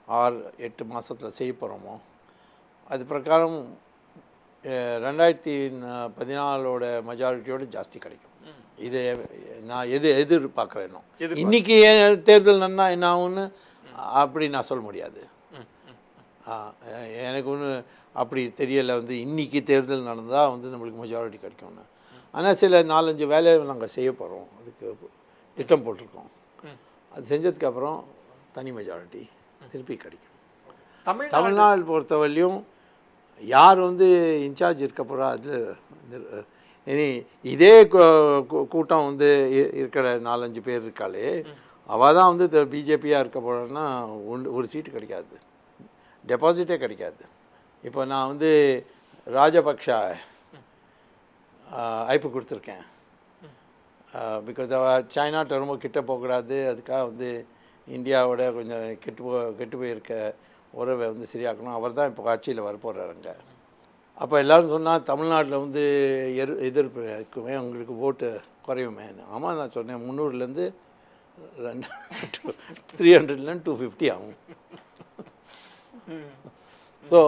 6-8 மாதத்தில் செய்ய போகிறோமோ அது பிரகாரம் 2014 மெஜாரிட்டியோட ஜாஸ்தி கிடைக்கும். இது நான் எதிர்பார்க்குறேனோ. இன்றைக்கி தேர்தல் நன்னா என்ன ஆகுன்னு அப்படி நான் சொல்ல முடியாது. எனக்கு ஒன்று அப்படி தெரியலை வந்து இன்றைக்கி தேர்தல் நடந்தால் வந்து நம்மளுக்கு மெஜாரிட்டி கிடைக்கும்னு. ஆனால் சில 4-5 வேலையை நாங்கள் செய்ய போகிறோம், அதுக்கு திட்டம் போட்டிருக்கோம். அது செஞ்சதுக்கப்புறம் தனி மெஜாரிட்டி திருப்பி கிடைக்கும். தமிழ்நாடு பொறுத்தவரையிலும் யார் வந்து இன்சார்ஜ் இருக்க போகிறா அதில் இனி இதே கூட்டம் வந்து இருக்கிற 4-5 பேர் இருக்காளே, அவள் தான் வந்து பிஜேபியாக இருக்க போகிறோன்னா ஒரு சீட்டு கிடைக்காது, டெபாசிட்டே கிடைக்காது. இப்போ நான் வந்து ராஜபக்ஷா அழைப்பு கொடுத்துருக்கேன். பிகாஸ் அவள் சைனாட்ட ரொம்ப கிட்ட போகக்கூடாது, அதுக்காக வந்து இந்தியாவோட கொஞ்சம் கெட்டு போயிருக்க உறவை வந்து சரியாக்கணும். அவர் தான் இப்போ ஆட்சியில் வரப்போகிறாருங்க. அப்போ எல்லோரும் சொன்னால் தமிழ்நாட்டில் வந்து எதிர்ப்பு இருக்குமே, உங்களுக்கு ஓட்டு குறையுமேன்னு. ஆமாம், நான் சொன்னேன் 300லேருந்து 300லேருந்து 250 ஆகும். ஸோ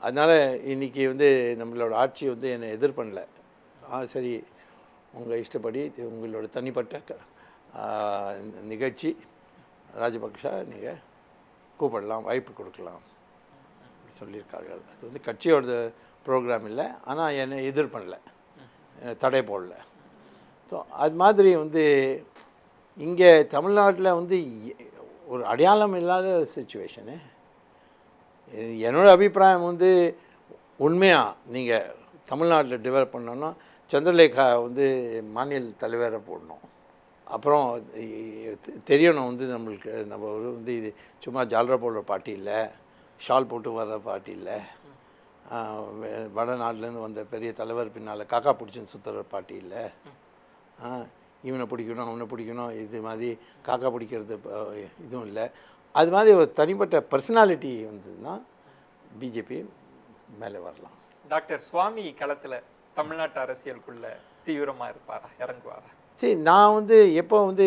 அதனால் இன்றைக்கி வந்து நம்மளோட ஆட்சி வந்து என்னை எதிர்பண்ணல. சரி, உங்கள் இஷ்டப்படி உங்களோட தனிப்பட்ட நிகழ்ச்சி ராஜபக்ஷா நீங்கள் கூப்பிடலாம், வாய்ப்பு கொடுக்கலாம் சொல்லியிருக்கார்கள். அது வந்து கட்சியோட ப்ரோக்ராம் இல்லை, ஆனால் என்னை எதிர்பண்ணல, தடை போடல. ஸோ அது மாதிரி வந்து இங்கே தமிழ்நாட்டில் வந்து ஒரு அடையாளம் இல்லாத சுச்சுவேஷனு. என்னோடய அபிப்பிராயம் வந்து உண்மையாக நீங்கள் தமிழ்நாட்டில் டெவலப் பண்ணோன்னா சந்திரலேகா வந்து மாநில தலைவரை போடணும். அப்புறம் தெரியணும் வந்து நம்மளுக்கு நம்ம ஒரு வந்து இது சும்மா ஜால்ரா போடுற பார்ட்டி இல்லை, ஷால் போட்டு வர்ற பார்ட்டி இல்லை, வடநாட்டிலேருந்து வந்த பெரிய தலைவர் பின்னால் காக்கா பிடிச்சின்னு சுற்றுற பார்ட்டி இல்லை. இவனை பிடிக்கணும் அவனை பிடிக்கணும் இது மாதிரி காக்கா பிடிக்கிறது இதுவும் இல்லை. அது மாதிரி ஒரு தனிப்பட்ட பர்சனாலிட்டி வந்ததுன்னா பிஜேபி மேலே வரலாம். டாக்டர் சுவாமி களத்தில் தமிழ்நாட்டு அரசியலுக்குள்ள தீவிரமாக இருப்பாரா, இறங்குவாரா? சரி, நான் வந்து எப்போ வந்து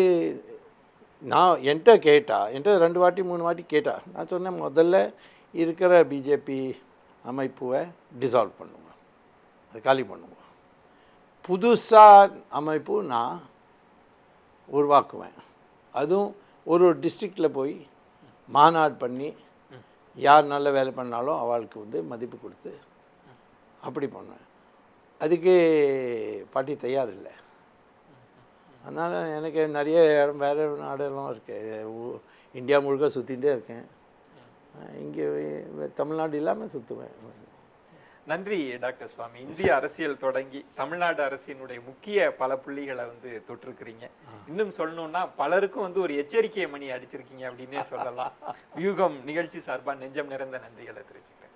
நான் என்கிட்ட 2 வாட்டி 3 வாட்டி கேட்டா. நான் சொன்னேன், முதல்ல இருக்கிற பிஜேபி அமைப்பை டிசால்வ் பண்ணுங்க, அது காலி பண்ணுங்க. புதுசாக அமைப்பு நான் உருவாக்குவேன். அதுவும் ஒரு டிஸ்ட்ரிக்டில் போய் மாநாடு பண்ணி யார் நல்ல வேலை பண்ணாலும் அவளுக்கு வந்து மதிப்பு கொடுத்து அப்படி பண்ணுவேன். அதுக்கு பார்ட்டி தயார் இல்லை. அதனால் எனக்கு நிறைய இடம் வேறு நாடெல்லாம் இருக்குது. இந்தியா முழுக்க சுற்றிகிட்டே இருக்கேன். இங்கே தமிழ்நாடு இல்லாமல் சுற்றுவேன். நன்றி டாக்டர் சுவாமி. இந்திய அரசியல் தொடங்கி தமிழ்நாடு அரசினுடைய முக்கிய பல புள்ளிகளை வந்து தொட்டிருக்கிறீங்க. இன்னும் சொல்லணும்னா பலருக்கும் வந்து ஒரு எச்சரிக்கை மணி அடிச்சிருக்கீங்க அப்படின்னே சொல்லலாம். வியூகம் நிகழ்ச்சி சார்பாக நெஞ்சம் நிறைந்த நன்றிகளை தெரிவிச்சுக்கிறேன்.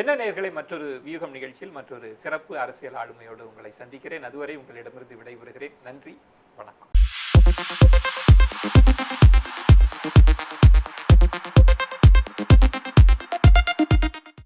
என்ன நேயர்களை, மற்றொரு வியூகம் நிகழ்ச்சியில் மற்றொரு சிறப்பு அரசியல் ஆளுமையோடு உங்களை சந்திக்கிறேன். அதுவரை உங்களிடமிருந்து விடைபெறுகிறேன். நன்றி, வணக்கம்.